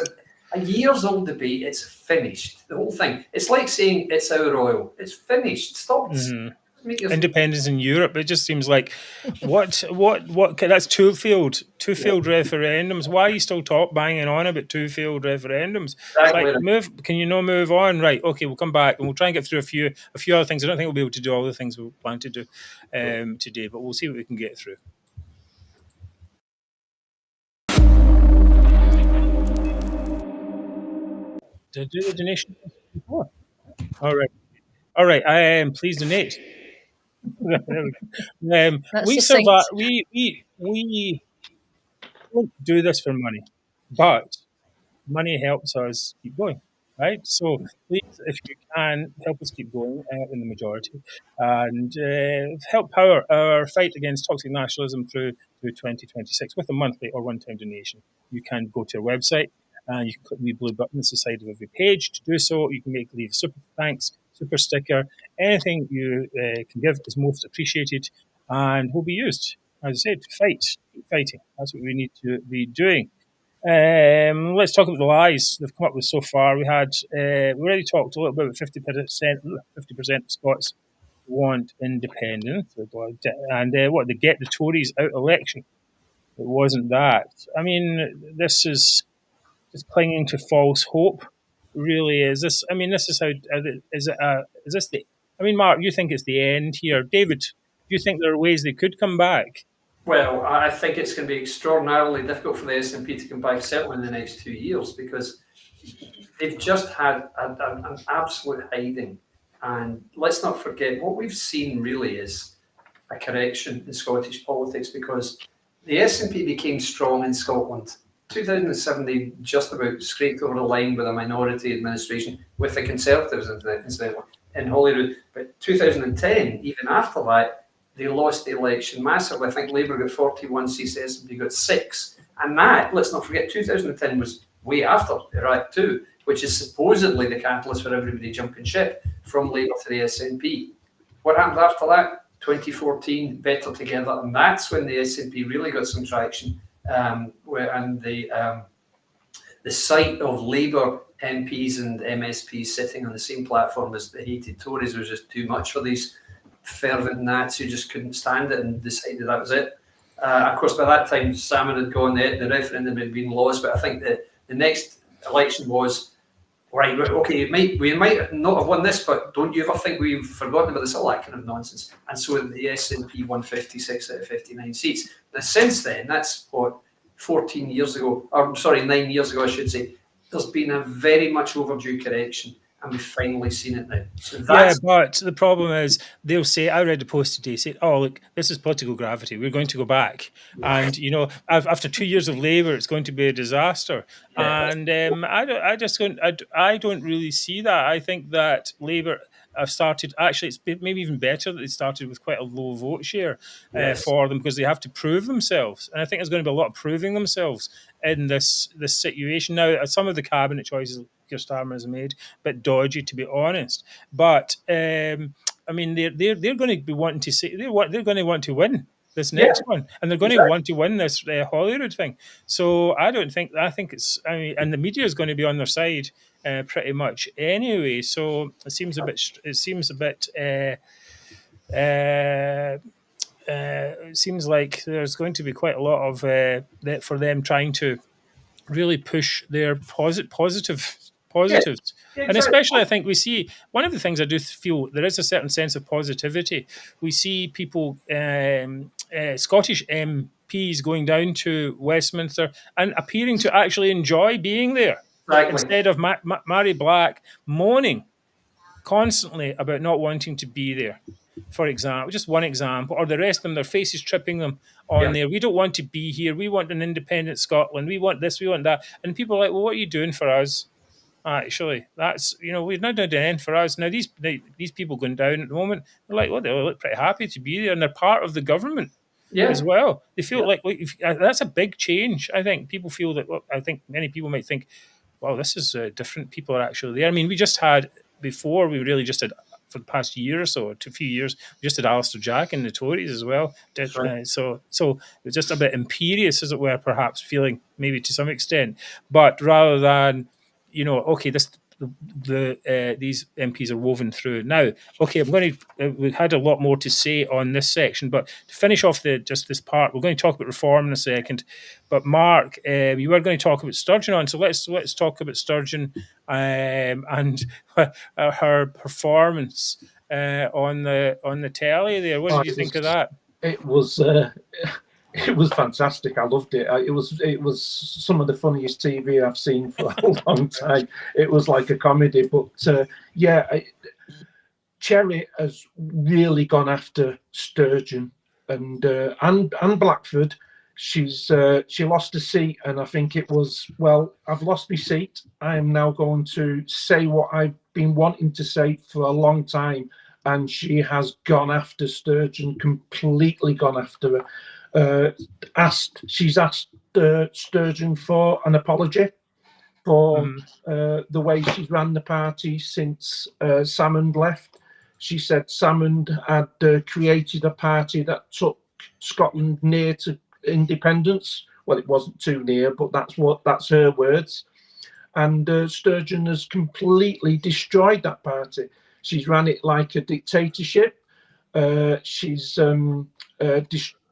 a years-old debate. It's finished. The whole thing. It's like saying it's our oil. It's finished. Stop. Independence in Europe. It just seems like what that's two failed referendums. Why are you still banging on about two failed referendums? Exactly. Like, can you not move on? Right, okay, we'll come back and we'll try and get through a few other things. I don't think we'll be able to do all the things we plan to do today, but we'll see what we can get through. Did I do the donation before? All right. Please donate. We survive. We don't do this for money, but money helps us keep going. right? So please, if you can, help us keep going in the majority and help power our fight against toxic nationalism through 2026 with a monthly or one-time donation. You can go to our website and you can click the blue button at the side of every page. To do so, you can leave super thanks, super sticker, anything you can give is most appreciated and will be used, as I said, to keep fighting. That's what we need to be doing. Let's talk about the lies they've come up with so far. We already talked a little bit about 50% of Scots want independence, and what they get the Tories out election. It wasn't that. I mean, this is just clinging to false hope. Really, is this? I mean, this is how. Is it? Is this the? I mean, Mark, you think it's the end here? David, do you think there are ways they could come back? Well, I think it's going to be extraordinarily difficult for the SNP to come back, certainly in the next 2 years, because they've just had an absolute hiding. And let's not forget, what we've seen really is a correction in Scottish politics, because the SNP became strong in Scotland. 2007, they just about scraped over the line with a minority administration with the Conservatives incidentally, in Holyrood. But 2010, even after that, they lost the election massively. I think Labour got 41 seats, SNP got 6. And that, let's not forget, 2010 was way after Iraq 2, which is supposedly the catalyst for everybody jumping ship from Labour to the SNP. What happened after that? 2014, Better Together, and that's when the SNP really got some traction. And the sight of Labour MPs and MSPs sitting on the same platform as the hated Tories was just too much for these fervent Nats who just couldn't stand it and decided that was it. Of course, by that time, Salmon had gone, the referendum had been lost, but I think the next election was, right, okay, we might not have won this, but don't you ever think we've forgotten about this, all that kind of nonsense. And so the SNP won 56 out of 59 seats. Now, since then, that's what, 14 years ago, or sorry, 9 years ago, I should say, there's been a very much overdue correction. And we've finally seen it now. So that's... Yeah, but the problem is they'll say, I read a post today, say, oh, look, this is political gravity. We're going to go back. And, you know, after 2 years of Labour, it's going to be a disaster. Yeah. And I don't really see that. I think that Labour have started, actually, it's maybe even better that they started with quite a low vote share for them, because they have to prove themselves. And I think there's going to be a lot of proving themselves in this situation. Now, some of the cabinet choices Starmer has made, a bit dodgy, to be honest. But I mean, they're going to be wanting to say they're going to want to win this next one, and they're going to want to win this Holyrood thing. So I think it's. I mean, and the media is going to be on their side pretty much anyway. So it seems a bit. It seems like there's going to be quite a lot of for them trying to really push their positives. Yeah, and especially, I think we see one of the things I do feel there is a certain sense of positivity. We see people, Scottish MPs, going down to Westminster and appearing to actually enjoy being there, instead of Mary Black moaning constantly about not wanting to be there. For example, just one example, or the rest of them, their faces tripping them on there. We don't want to be here. We want an independent Scotland. We want this. We want that. And people are like, well, what are you doing for us? Actually, that's, you know, we've not done an end for us. Now, these people going down at the moment, they're like, well, they look pretty happy to be there, and they're part of the government as well. They feel like that's a big change. I think people feel that, well, I think many people might think, wow, this is different. People are actually there. I mean, we just had, before, we really just had, for the past year or so, or a few years, we just had Alistair Jack and the Tories as well. So it's just a bit imperious, as it were, perhaps, feeling maybe to some extent. But rather than, you know, okay, these MPs are woven through. Now, okay, we had a lot more to say on this section, but to finish off just this part, we're going to talk about reform in a second. But Mark, you were going to talk about Sturgeon so let's talk about Sturgeon and her performance on the telly there. What did you think of that? It was fantastic. I loved it. It was some of the funniest TV I've seen for a long time. It was like a comedy. But Cherry has really gone after Sturgeon and Blackford. she lost a seat, and I think it was, well, I've lost my seat. I am now going to say what I've been wanting to say for a long time, and she has gone after Sturgeon, completely gone after her. She's asked Sturgeon for an apology for the way she's ran the party since Salmond left. She said Salmond had created a party that took Scotland near to independence. Well, it wasn't too near, but that's her words. And Sturgeon has completely destroyed that party. She's ran it like a dictatorship. She's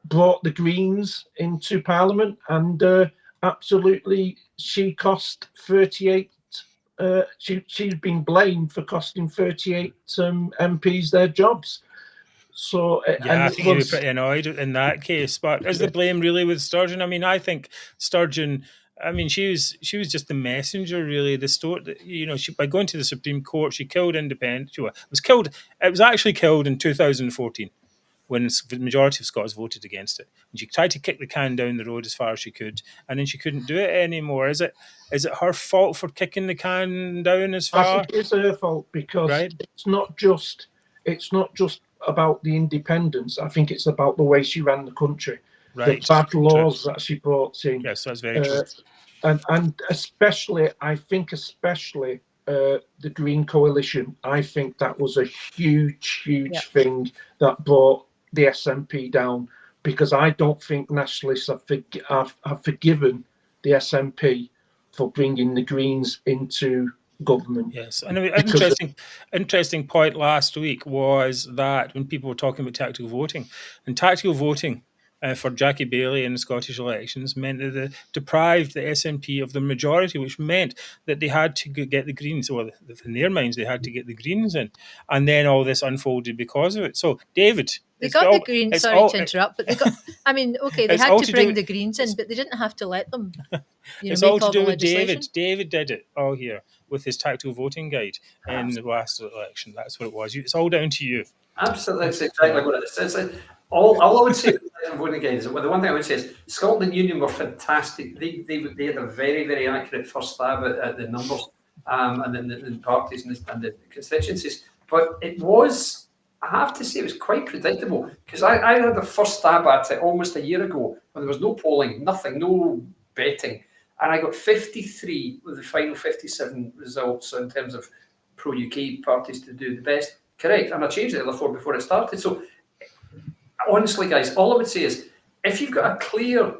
brought the Greens into Parliament, and absolutely, she cost 38. She's been blamed for costing 38 MPs their jobs. So I think you'd be pretty annoyed in that case. But is the blame really with Sturgeon? I mean, I think Sturgeon. I mean, she was just the messenger, really. By going to the Supreme Court, she killed independence. It was actually killed in 2014 when the majority of Scots voted against it. And she tried to kick the can down the road as far as she could, and then she couldn't do it anymore. Is it her fault for kicking the can down as far? I think it's her fault, because it's not just about the independence. I think it's about the way she ran the country, the bad laws that she brought in. Yes, that's very true. And especially the Green Coalition. I think that was a huge thing that brought the SNP down, because I don't think nationalists have forgiven the SNP for bringing the Greens into government. Yes, and interesting point last week was that when people were talking about tactical voting, for Jackie Baillie in the Scottish elections meant that they deprived the SNP of the majority, which meant that they had to get the Greens, or in their minds, they had to get the Greens in. And then all this unfolded because of it. So, David... They got the Greens, sorry to interrupt, but they got, I mean, okay, they had to bring the Greens in, but they didn't have to let them, it's all to do with David. David did it all here with his tactical voting guide in the last election. That's what it was. It's all down to you. Absolutely, that's exactly what it is. All I would say voting guide is, well, the one thing I would say is Scotland Union were fantastic. They had a very, very accurate first stab at the numbers and then the parties and the constituencies. But it was, I have to say, it was quite predictable, because I had the first stab at it almost a year ago when there was no polling, nothing, no betting. And I got 53 with the final 57 results in terms of pro-UK parties to do the best. Correct. And I changed the other four before it started. So, honestly, guys, all I would say is, if you've got a clear,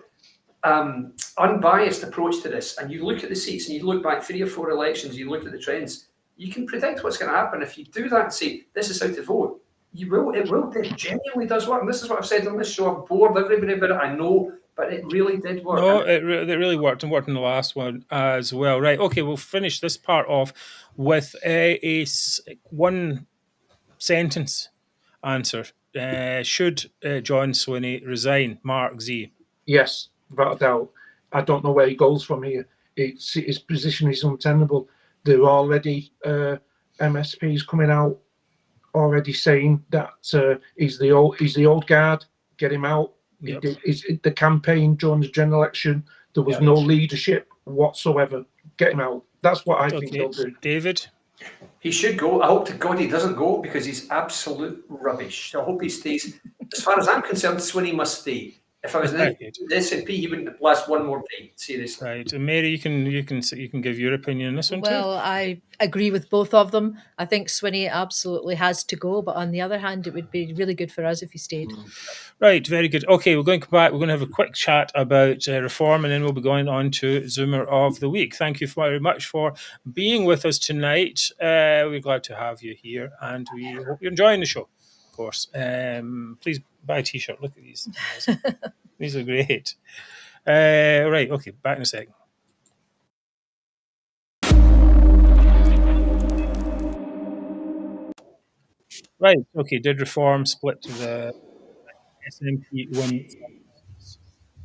unbiased approach to this, and you look at the seats and you look back 3 or 4 elections, you look at the trends, you can predict what's going to happen. If you do that and say, this is how to vote, it genuinely does work. And this is what I've said on this show. I've bored everybody about it, I know, but it really did work. No, it really worked, and worked in the last one as well. Right, okay, we'll finish this part off with a one sentence answer. Should John Swinney resign? Mark Z. Yes, without a doubt. I don't know where he goes from here. His position is untenable. There are already MSPs coming out already saying that he's the old guard. Get him out. Yep. The campaign during the general election, there was no leadership whatsoever. Get him out. That's what I think they'll do. David? He should go. I hope to God he doesn't go, because he's absolute rubbish. I hope he stays. As far as I'm concerned, Swinney must stay. If I was in the SNP, he wouldn't last one more day. Seriously. Right, and Mary, you can give your opinion on this one too. Well, I agree with both of them. I think Swinney absolutely has to go, but on the other hand, it would be really good for us if he stayed. Right, very good. Okay, we're going to come back. We're going to have a quick chat about reform, and then we'll be going on to Zoomer of the Week. Thank you very much for being with us tonight. We're glad to have you here, and we hope you're enjoying the show, of course. Please buy a T-shirt. Look at these. These are great. Right, okay, back in a second. Right, okay, did reform split to the SNP one?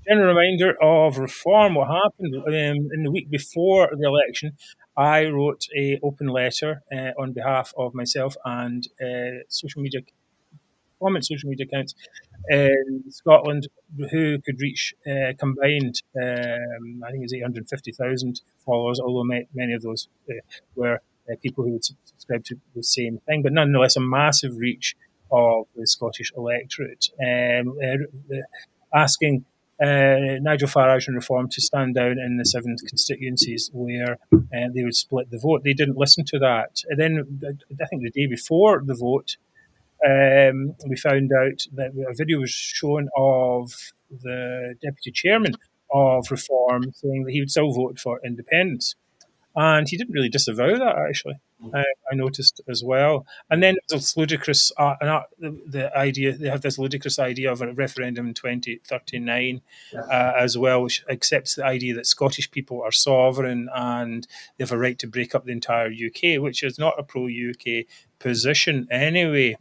General reminder of reform. What happened in the week before the election, I wrote an open letter on behalf of myself and social media prominent social media accounts in Scotland who could reach combined, I think it was 850,000 followers, although many of those were people who would subscribe to the same thing, but nonetheless a massive reach of the Scottish electorate, asking Nigel Farage and Reform to stand down in the 7 constituencies where they would split the vote. They didn't listen to that. And then I think the day before the vote, we found out that a video was shown of the deputy chairman of Reform saying that he would still vote for independence. And he didn't really disavow that, actually. I noticed as well. And then there's this ludicrous, the idea, they have this ludicrous idea of a referendum in 2039 as well, which accepts the idea that Scottish people are sovereign and they have a right to break up the entire UK, which is not a pro-UK position anyway.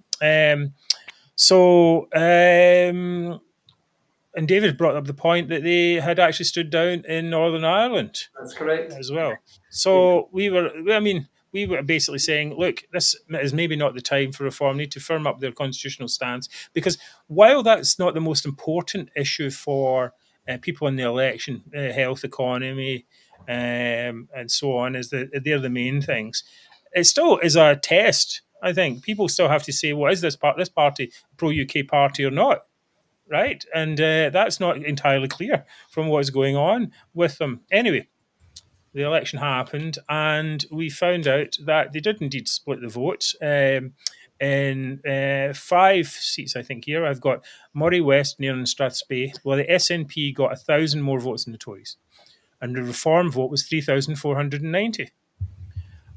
And David brought up the point that they had actually stood down in Northern Ireland. That's correct. As well. So we were basically saying, look, this is maybe not the time for Reform. Need to firm up their constitutional stance, because while that's not the most important issue for people in the election, health, economy, and so on, they're the main things. It still is a test. I think people still have to say, well, is this party a pro-UK party or not? Right, and that's not entirely clear from what's going on with them. Anyway, the election happened, and we found out that they did indeed split the vote in 5 seats. I think here I've got Moray West, Nairn, and Strathspey. Well, the SNP got 1,000 more votes than the Tories, and the Reform vote was 3,490.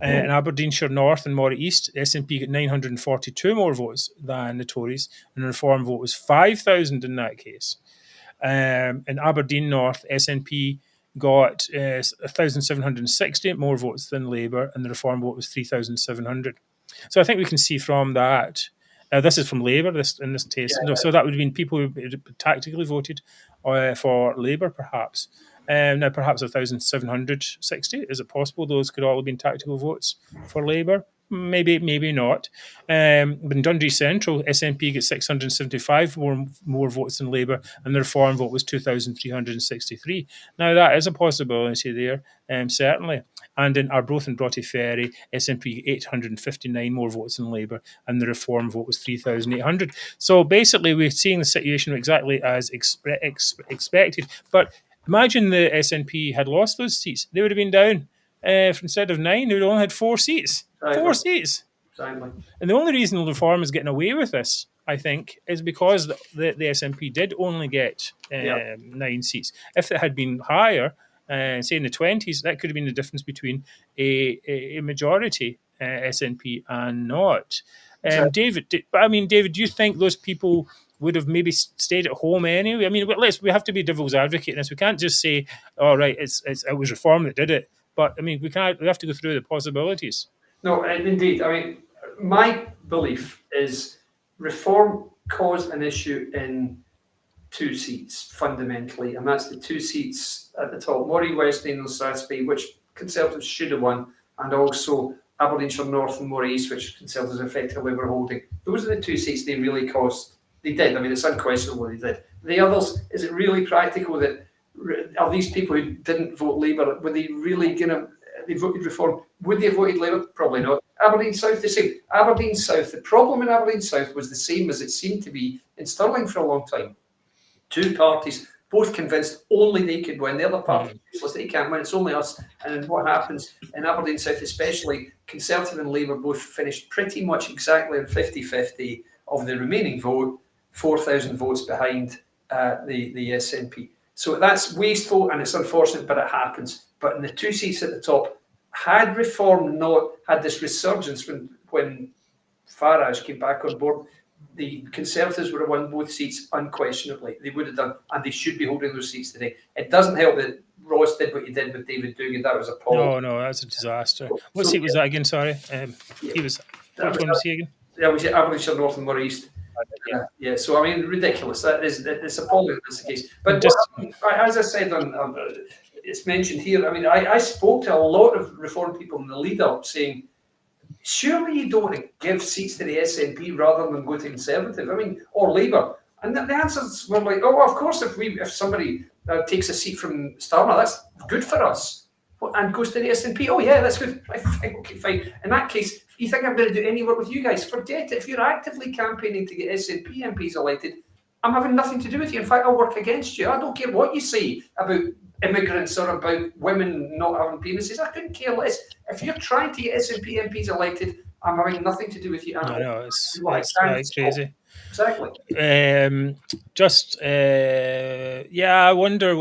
In Aberdeenshire North and Moray East, the SNP got 942 more votes than the Tories, and the Reform vote was 5,000 in that case. In Aberdeen North, SNP got 1,760 more votes than Labour, and the Reform vote was 3,700. So I think we can see from that. This is from Labour, in this case. So that would have been people who tactically voted for Labour, perhaps. Now, perhaps 1,760. Is it possible those could all have been tactical votes for Labour? Maybe, maybe not. But in Dundee Central, SNP gets 675 more votes than Labour, and the Reform vote was 2,363. Now, that is a possibility there, certainly. And in Arbroath and Broughty Ferry, SNP 859 more votes than Labour, and the Reform vote was 3,800. So basically, we're seeing the situation exactly as expected. But imagine the SNP had lost those seats. They would have been down. Instead of 9, they would have only had 4 seats. Exactly. 4 seats. Exactly. And the only reason Reform is getting away with this, I think, is because the SNP did only get 9 seats. If it had been higher, say in the 20s, that could have been the difference between a majority SNP and not. David, David, do you think those people would have maybe stayed at home anyway? I mean, we have to be devil's advocate in this. We can't just say, "Oh, right, it was Reform that did it." But I mean, we have to go through the possibilities. No, indeed. I mean, my belief is Reform caused an issue in 2 seats fundamentally, and that's the 2 seats at the top: Moray West, Nairn, and Strathspey, which Conservatives should have won, and also Aberdeenshire North and Moray East, which Conservatives effectively were holding. Those are the 2 seats they really caused. They did. I mean, it's unquestionable they did. The others, is it really practical that are these people who didn't vote Labour, were they really going to, they voted Reform? Would they have voted Labour? Probably not. Aberdeen South, the same. Aberdeen South, the problem in Aberdeen South was the same as it seemed to be in Stirling for a long time. 2 parties, both convinced only they could win. The other party, they can't win, it's only us. And what happens in Aberdeen South especially, Conservative and Labour both finished pretty much exactly on 50-50 of the remaining vote, 4,000 votes behind the SNP. So that's wasteful and it's unfortunate, but it happens. But in the 2 seats at the top, had Reform not had this resurgence when Farage came back on board, the Conservatives would have won both seats unquestionably. They would have done, and they should be holding those seats today. It doesn't help that Ross did what he did with David Dugan. That was appalling. No, that's a disaster. What seat was that again? Sorry, he was. Which one was he again? Yeah, was it Aberdeenshire North and Moray East? Yeah. So I mean, ridiculous. It's appalling that that's the case. But as I said it's mentioned here. I mean, I spoke to a lot of Reform people in the lead up saying, surely you don't want to give seats to the SNP rather than go to Conservative, I mean, or Labour. And the answers were like, oh, of course, if somebody takes a seat from Starmer, that's good for us. And goes to the SNP, oh yeah, that's good. Okay, fine. In that case, if you think I'm going to do any work with you guys, forget it. If you're actively campaigning to get SNP MPs elected, I'm having nothing to do with you. In fact, I'll work against you. I don't care what you say about immigrants or about women not having penises. I couldn't care less. If you're trying to get SNP MPs elected, I'm having nothing to do with you. I know, it's crazy. Exactly. I wonder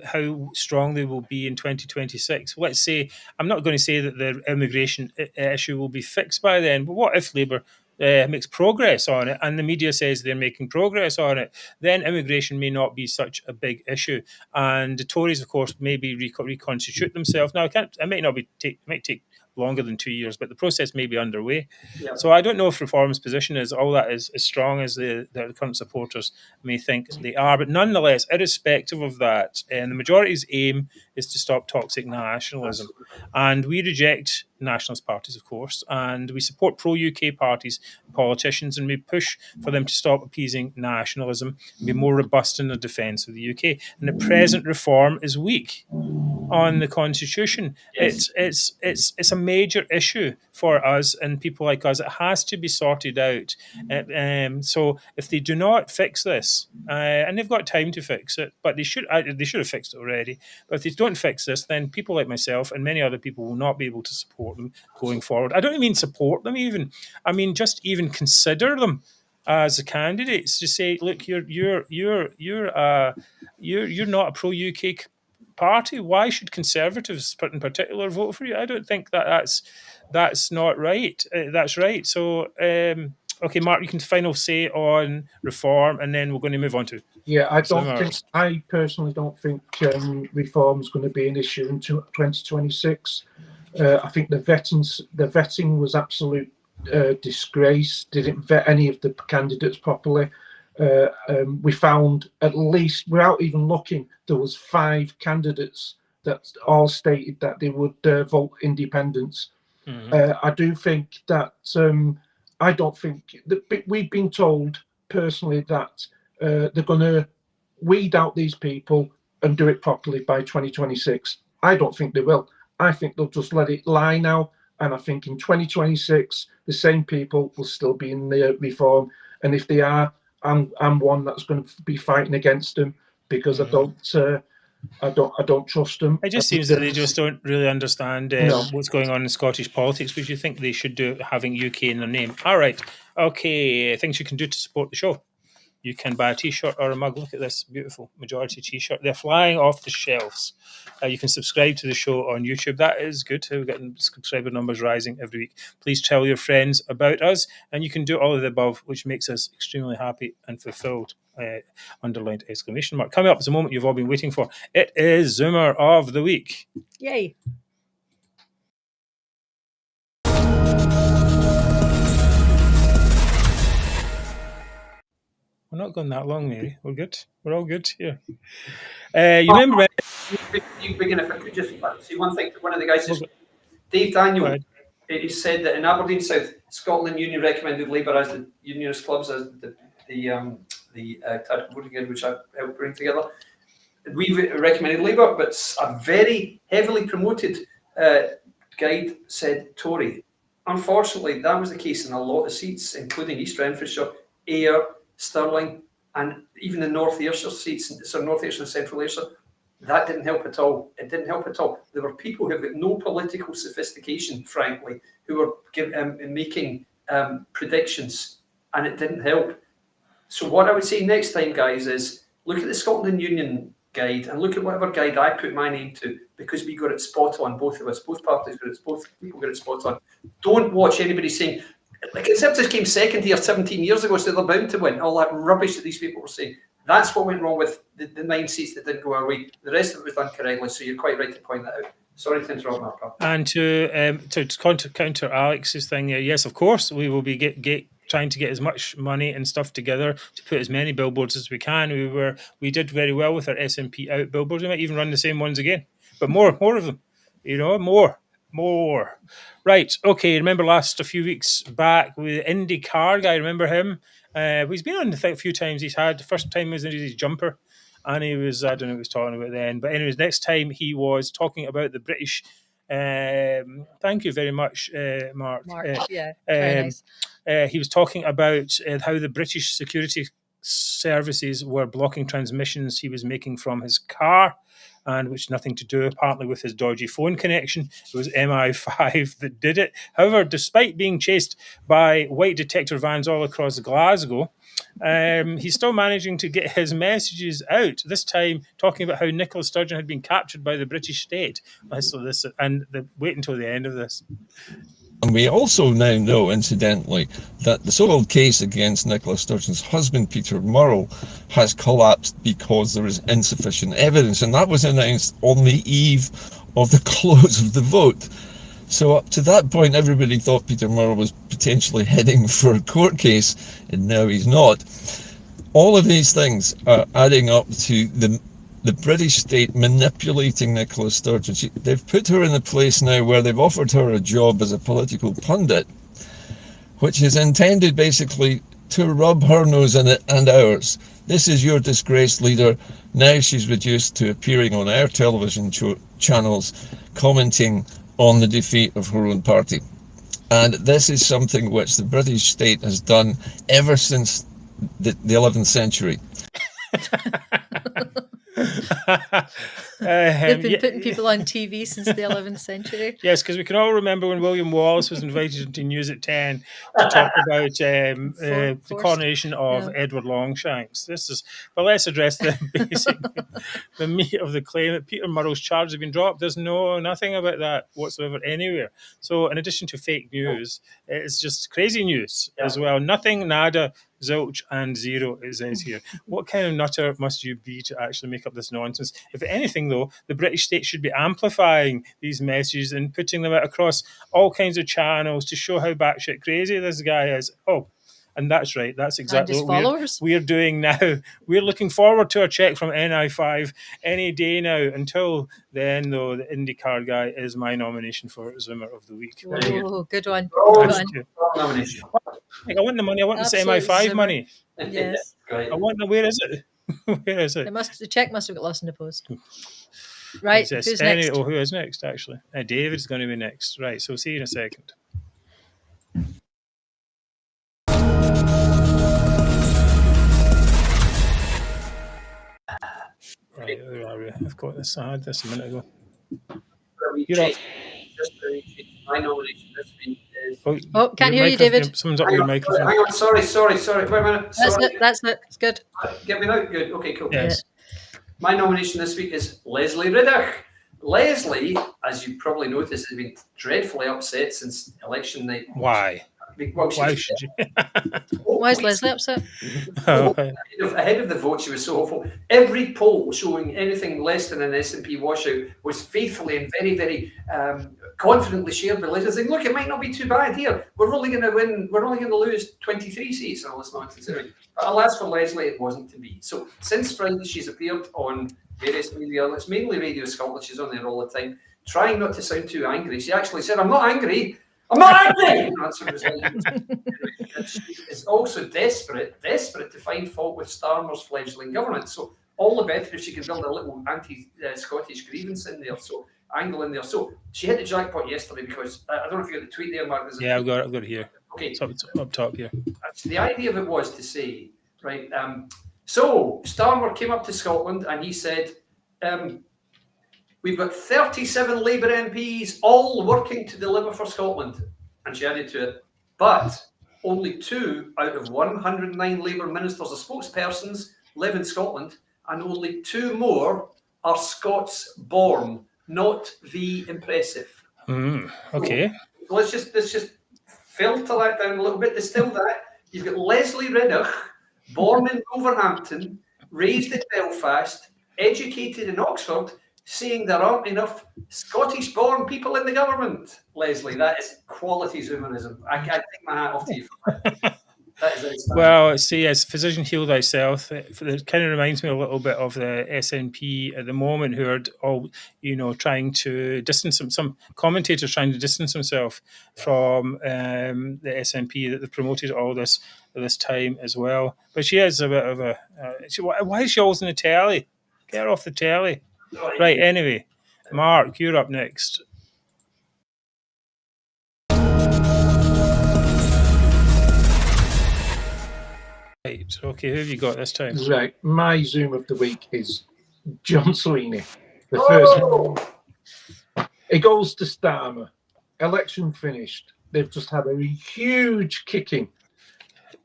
how strong they will be in 2026. Let's say, I'm not going to say that the immigration issue will be fixed by then, but what if Labour makes progress on it, and the media says they're making progress on it? Then immigration may not be such a big issue, and the Tories, of course, maybe reconstitute themselves. Now, it might take longer than 2 years, but the process may be underway. Yeah. So I don't know if Reform's position is all that is as strong as the current supporters may think they are. But nonetheless, irrespective of that, the majority's aim is to stop toxic nationalism. And we reject nationalist parties, of course, and we support pro-UK parties and politicians, and we push for them to stop appeasing nationalism and be more robust in the defence of the UK. And the present Reform is weak on the Constitution. Yes. It's a major issue for us and people like us. It has to be sorted out. So if they do not fix this, and they've got time to fix it, but they should have fixed it already. But if they don't fix this, then people like myself and many other people will not be able to support them going forward. I don't even mean support them even. I mean just even consider them as candidates. To say, look, you're not a pro-UK party. Why should Conservatives in particular vote for you? I don't think that's not right. That's right. So, okay, Mark, you can final say on Reform, and then we're going to move on to. Yeah, I personally don't think Reform is going to be an issue until 2026. I think the vetting was absolute disgrace. Didn't vet any of the candidates properly. We found, at least without even looking, there was 5 candidates that all stated that they would vote independents. I do think that I don't think that we've been told personally that they're going to weed out these people and do it properly by 2026. I don't think they will. I think they'll just let it lie now, and I think in 2026 the same people will still be in the Reform, and if they are, I'm one that's going to be fighting against them, because I don't trust them. It just seems that they just don't really understand what's going on in Scottish politics, which you think they should do, having UK in their name. All right. Okay. Things you can do to support the show. You can buy a T-shirt or a mug. Look at this beautiful majority T-shirt. They're flying off the shelves. You can subscribe to the show on YouTube. That is good. We're getting subscriber numbers rising every week. Please tell your friends about us, and you can do all of the above, which makes us extremely happy and fulfilled. Underlined exclamation mark. Coming up is a moment you've all been waiting for. It is Zoomer of the Week. Yay. We're not going that long, Mary. We're good. We're all good here. You remember when... You begin, if I could just say one thing. One of the guys says, Dave Daniel, he said that in Aberdeen South, Scotland Union recommended Labour as the unionist clubs as the voting guide, which I helped bring together. We recommended Labour, but a very heavily promoted guide said Tory. Unfortunately, that was the case in a lot of seats, including East Renfrewshire, Ayr, Stirling, and even the North Ayrshire seats, so North Ayrshire and Central Ayrshire. That didn't help at all. It didn't help at all. There were people who have got no political sophistication, frankly, who were making predictions, and it didn't help. So what I would say next time, guys, is look at the Scotland Union guide and look at whatever guide I put my name to, because we got it spot on, both of us, both parties got it, both people got it spot on. Don't watch anybody saying, like, Conservatives came second here 17 years ago, so they're bound to win. All that rubbish that these people were saying. That's what went wrong with the 9 seats that didn't go our way. The rest of it was done correctly, so you're quite right to point that out. Sorry to interrupt, Mark. And to counter Alex's thing, yes, of course, we will be trying to get as much money and stuff together to put as many billboards as we can. We did very well with our SNP out billboards. We might even run the same ones again, but more of them, more. More. Right. Okay. Remember a few weeks back with the Indy-car guy? Remember him? He's been on the thing a few times. The first time was in his jumper, and I don't know what he was talking about then. But anyways, next time he was talking about the British. Thank you very much, Mark. Yeah, very nice. He was talking about how the British security services were blocking transmissions he was making from his car, and which nothing to do apparently with his dodgy phone connection. It was MI5 that did it. However, despite being chased by white detector vans all across Glasgow, he's still managing to get his messages out, this time talking about how Nicola Sturgeon had been captured by the British state. Wait until the end of this. And we also now know, incidentally, that the so-called case against Nicola Sturgeon's husband, Peter Murrell, has collapsed because there is insufficient evidence. And that was announced on the eve of the close of the vote. So up to that point, everybody thought Peter Murrell was potentially heading for a court case, and now he's not. All of these things are adding up to the British state manipulating Nicola Sturgeon. They've put her in a place now where they've offered her a job as a political pundit, which is intended basically to rub her nose in it and ours. This is your disgraced leader. Now she's reduced to appearing on our television channels, commenting on the defeat of her own party. And this is something which the British state has done ever since the 11th century. They've been putting people on TV since the 11th century. Yes, because we can all remember when William Wallace was invited to News at 10 to talk about the coronation of Edward Longshanks. Let's address the meat of the claim that Peter Murrell's charges have been dropped. There's nothing about that whatsoever anywhere. So in addition to fake news, it's just crazy news as well. Nothing, nada, zilch and zero, it says here. What kind of nutter must you be to actually make up this nonsense? If anything, though, the British state should be amplifying these messages and putting them out across all kinds of channels to show how batshit crazy this guy is. Oh, and that's right. That's exactly what we're doing now. We're looking forward to a check from NI5 any day now. Until then, though, the Indy-car guy is my nomination for Zoomer of the Week. Oh, good one. Nomination. I want the money. I want the MI5 money. Yes. Great. I want the. Where is it? Where is it? The check must have got lost in the post. Right. Who's next? Who is next? Actually, David's going to be next. Right. So see you in a second. Right, where are we? I've got this. I had this a minute ago. You're up. My nomination this week is. Oh, can't hear you, David. Someone's up your microphone. Hang on, sorry. Wait a minute. That's it. It's good. Get me out. Good. Okay, cool. Yes. My nomination this week is Lesley Riddoch. Lesley, as you probably noticed, has been dreadfully upset since election night. Why? Well, why should you? Why is Lesley upset? Ahead of the vote, she was so hopeful. Every poll showing anything less than an SNP washout was faithfully and very, very confidently shared by Lesley, saying, "Look, it might not be too bad here. We're only going to win. We're only going to lose 23 seats and all this nonsense." But alas for Lesley, it wasn't to be. So since Friday, she's appeared on various media outlets, mainly Radio Scotland. She's on there all the time, trying not to sound too angry. She actually said, "I'm not angry. I'm not angry!" That's what it was like. She is also desperate to find fault with Starmer's fledgling government. So all the better if she can build a little anti-Scottish grievance in there. So angle in there. So she hit the jackpot yesterday because I don't know if you got the tweet there, Mark. Yeah, I've got it here. Okay, it's up top here. The idea of it was to say, right. So Starmer came up to Scotland and he said, "We've got 37 Labour MPs all working to deliver for Scotland." And she added to it, "But only 2 out of 109 Labour ministers or spokespersons live in Scotland, and only 2 more are Scots born, not the impressive." Okay. So let's just filter that down a little bit, distill that. You've got Lesley Riddoch, born in Wolverhampton, raised in Belfast, educated in Oxford, saying there aren't enough Scottish-born people in the government. Lesley, that is quality Zoomerism. I take my hat off to you for that. That is outstanding. Well, see, as physician heal thyself, it kind of reminds me a little bit of the SNP at the moment, who are all, trying to distance some commentators trying to distance himself from the SNP that they've promoted all this time as well. But she is a bit of a. Why is she always in the telly? Get her off the telly. Right. Anyway, Mark, you're up next. Right, okay, who have you got this time? Right, my Zoom of the week is John Swinney. The first one. It goes to Starmer. Election finished. They've just had a huge kicking.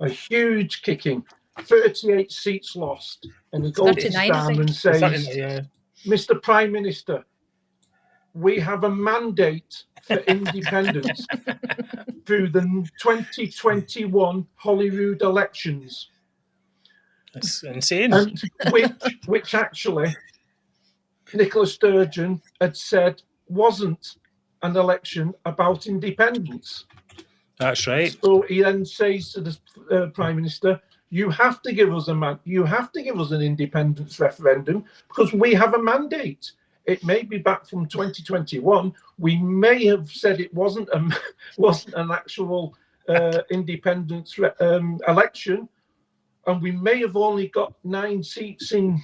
38 seats lost. And he goes to Starmer and says, Mr. Prime Minister, we have a mandate for independence through the 2021 Holyrood elections. That's insane. And which actually Nicola Sturgeon had said wasn't an election about independence. That's right. So he then says to the Prime Minister, you have to give us an independence referendum because we have a mandate. It may be back from 2021. We may have said it wasn't an actual independence election, and we may have only got 9 seats in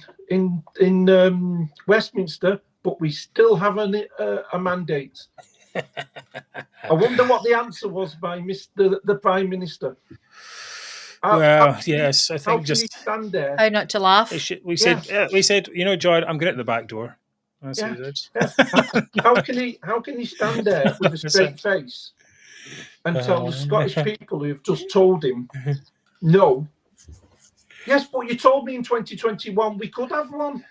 Westminster, but we still have a mandate. I wonder what the answer was by the Prime Minister. Yes, I think just stand there. How not to laugh? We said, John, I'm going at the back door. That's what he did. How can he stand there with a straight face and tell the Scottish people who've just told him no? Yes, but you told me in 2021 we could have one.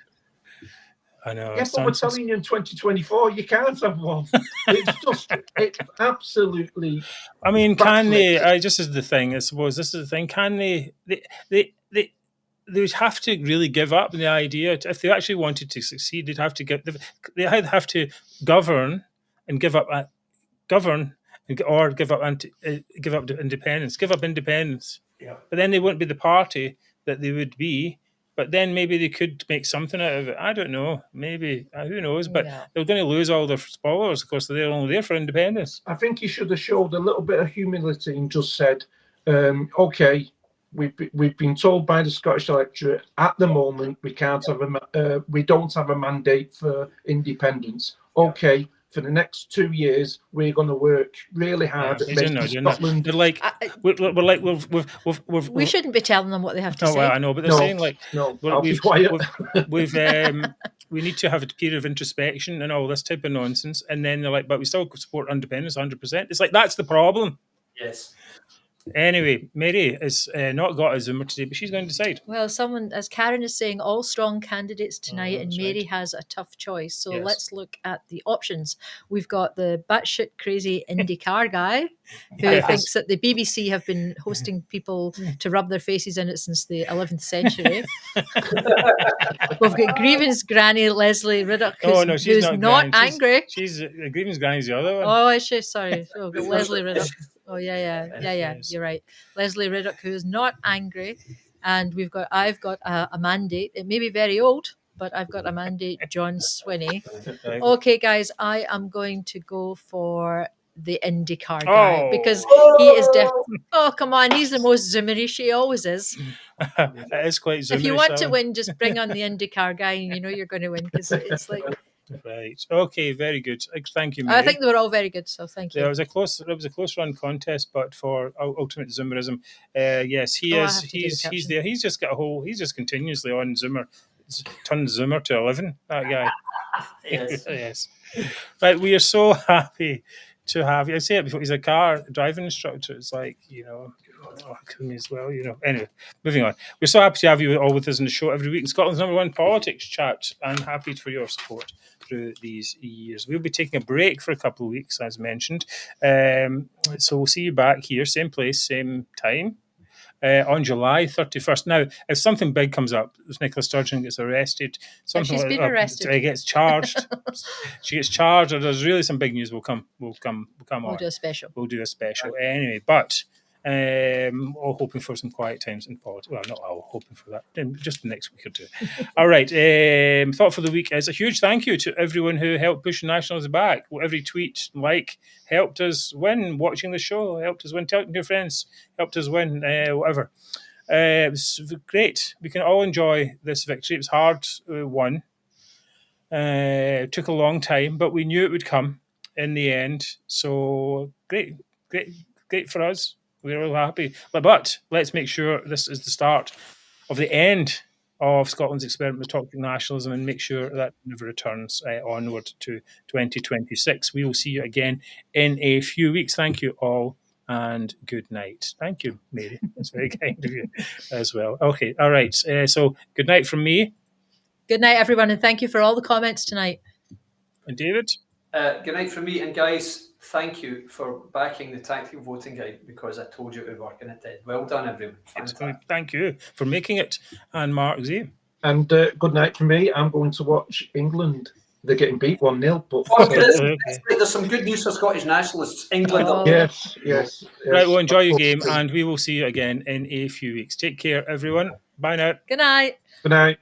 I know. Yes, but we're telling you in 2024 you can't have one. It's absolutely. I mean, can they? This is the thing. I suppose this is the thing. Can they would have to really give up the idea. If they actually wanted to succeed, they'd have to have to govern and give up or give up independence. Give up independence. Yeah. But then they wouldn't be the party that they would be. But then maybe they could make something out of it. I don't know. Maybe. Who knows? But they're going to lose all their spoilers. Of course, they're only there for independence. I think he should have showed a little bit of humility and just said, okay, we've been told by the Scottish electorate at the moment we don't have a mandate for independence. Okay, for the next 2 years we're going to work really hard at making Scotland. They're like, we shouldn't be telling them what they have to say. Well, I know, but they're saying like, I'll be quiet. We need to have a period of introspection and all this type of nonsense, and then they're like, but we still support independence 100%. It's like that's the problem. Yes. Anyway, Mary has not got a Zoomer today, but she's going to decide. Well, someone, as Karen is saying, all strong candidates tonight, and Mary has a tough choice. So let's look at the options. We've got the batshit crazy Indy-car guy who thinks that the BBC have been hosting people to rub their faces in it since the 11th century. We've got Grievance Granny Lesley Riddoch, who's not angry. She's Grievance Granny's the other one. Oh, is she? Sorry. Oh, Lesley Riddoch. Oh, yeah. You're right. Lesley Riddoch, who is not angry. And I've got a mandate. It may be very old, but I've got a mandate, John Swinney. Okay, guys, I am going to go for the Indy-car guy because he is oh, come on. He's the most zoomery. She always is. It is quite zoomery. If you want to win, just bring on the Indy-car guy and you know you're going to win because it's like... Right. Okay. Very good. Thank you, Mary. I think they were all very good. So thank you. It was a close run contest, but for ultimate Zoomerism, yes, he is. He's there. He's just got a whole. He's just continuously on Zoomer. It's turned Zoomer to 11. That guy. Yes. Yes. Right. We are so happy to have you. I say it before. He's a car driving instructor. It's like me as well. Anyway, moving on. We're so happy to have you all with us on the show every week. Scotland's #1 politics chat. I'm happy for your support through these years. We'll be taking a break for a couple of weeks, as mentioned. So we'll see you back here, same place, same time, on July 31st. Now, if something big comes up, if Nicola Sturgeon gets arrested, she's been arrested. Gets charged. She gets charged, or there's really some big news will come on. We'll do a special. Anyway, but All hoping for some quiet times in politics. Well, not all hoping for that, just the next week or two. All right. Thought for the week is a huge thank you to everyone who helped push Nationals back. Every tweet, helped us win. Watching the show helped us win. Telling your friends helped us win. Whatever. It was great. We can all enjoy this victory. It was hard won. It took a long time, but we knew it would come in the end. So great for us. We're all happy. But let's make sure this is the start of the end of Scotland's experiment with toxic nationalism, and make sure that never returns onward to 2026. We will see you again in a few weeks. Thank you all, and good night. Thank you, Mary. That's very kind of you as well. Okay, all right. So good night from me. Good night, everyone, and thank you for all the comments tonight. And David? Good night from me, and guys, thank you for backing the tactical voting guide, because I told you it would work and it did. Well done, everyone. Thank you for making it. And Mark Z. And good night from me. I'm going to watch England. They're getting beat 1-0. But there's some good news for Scottish nationalists. England. Yes. Right, well, enjoy your game, and we will see you again in a few weeks. Take care, everyone. Bye now. Good night. Good night.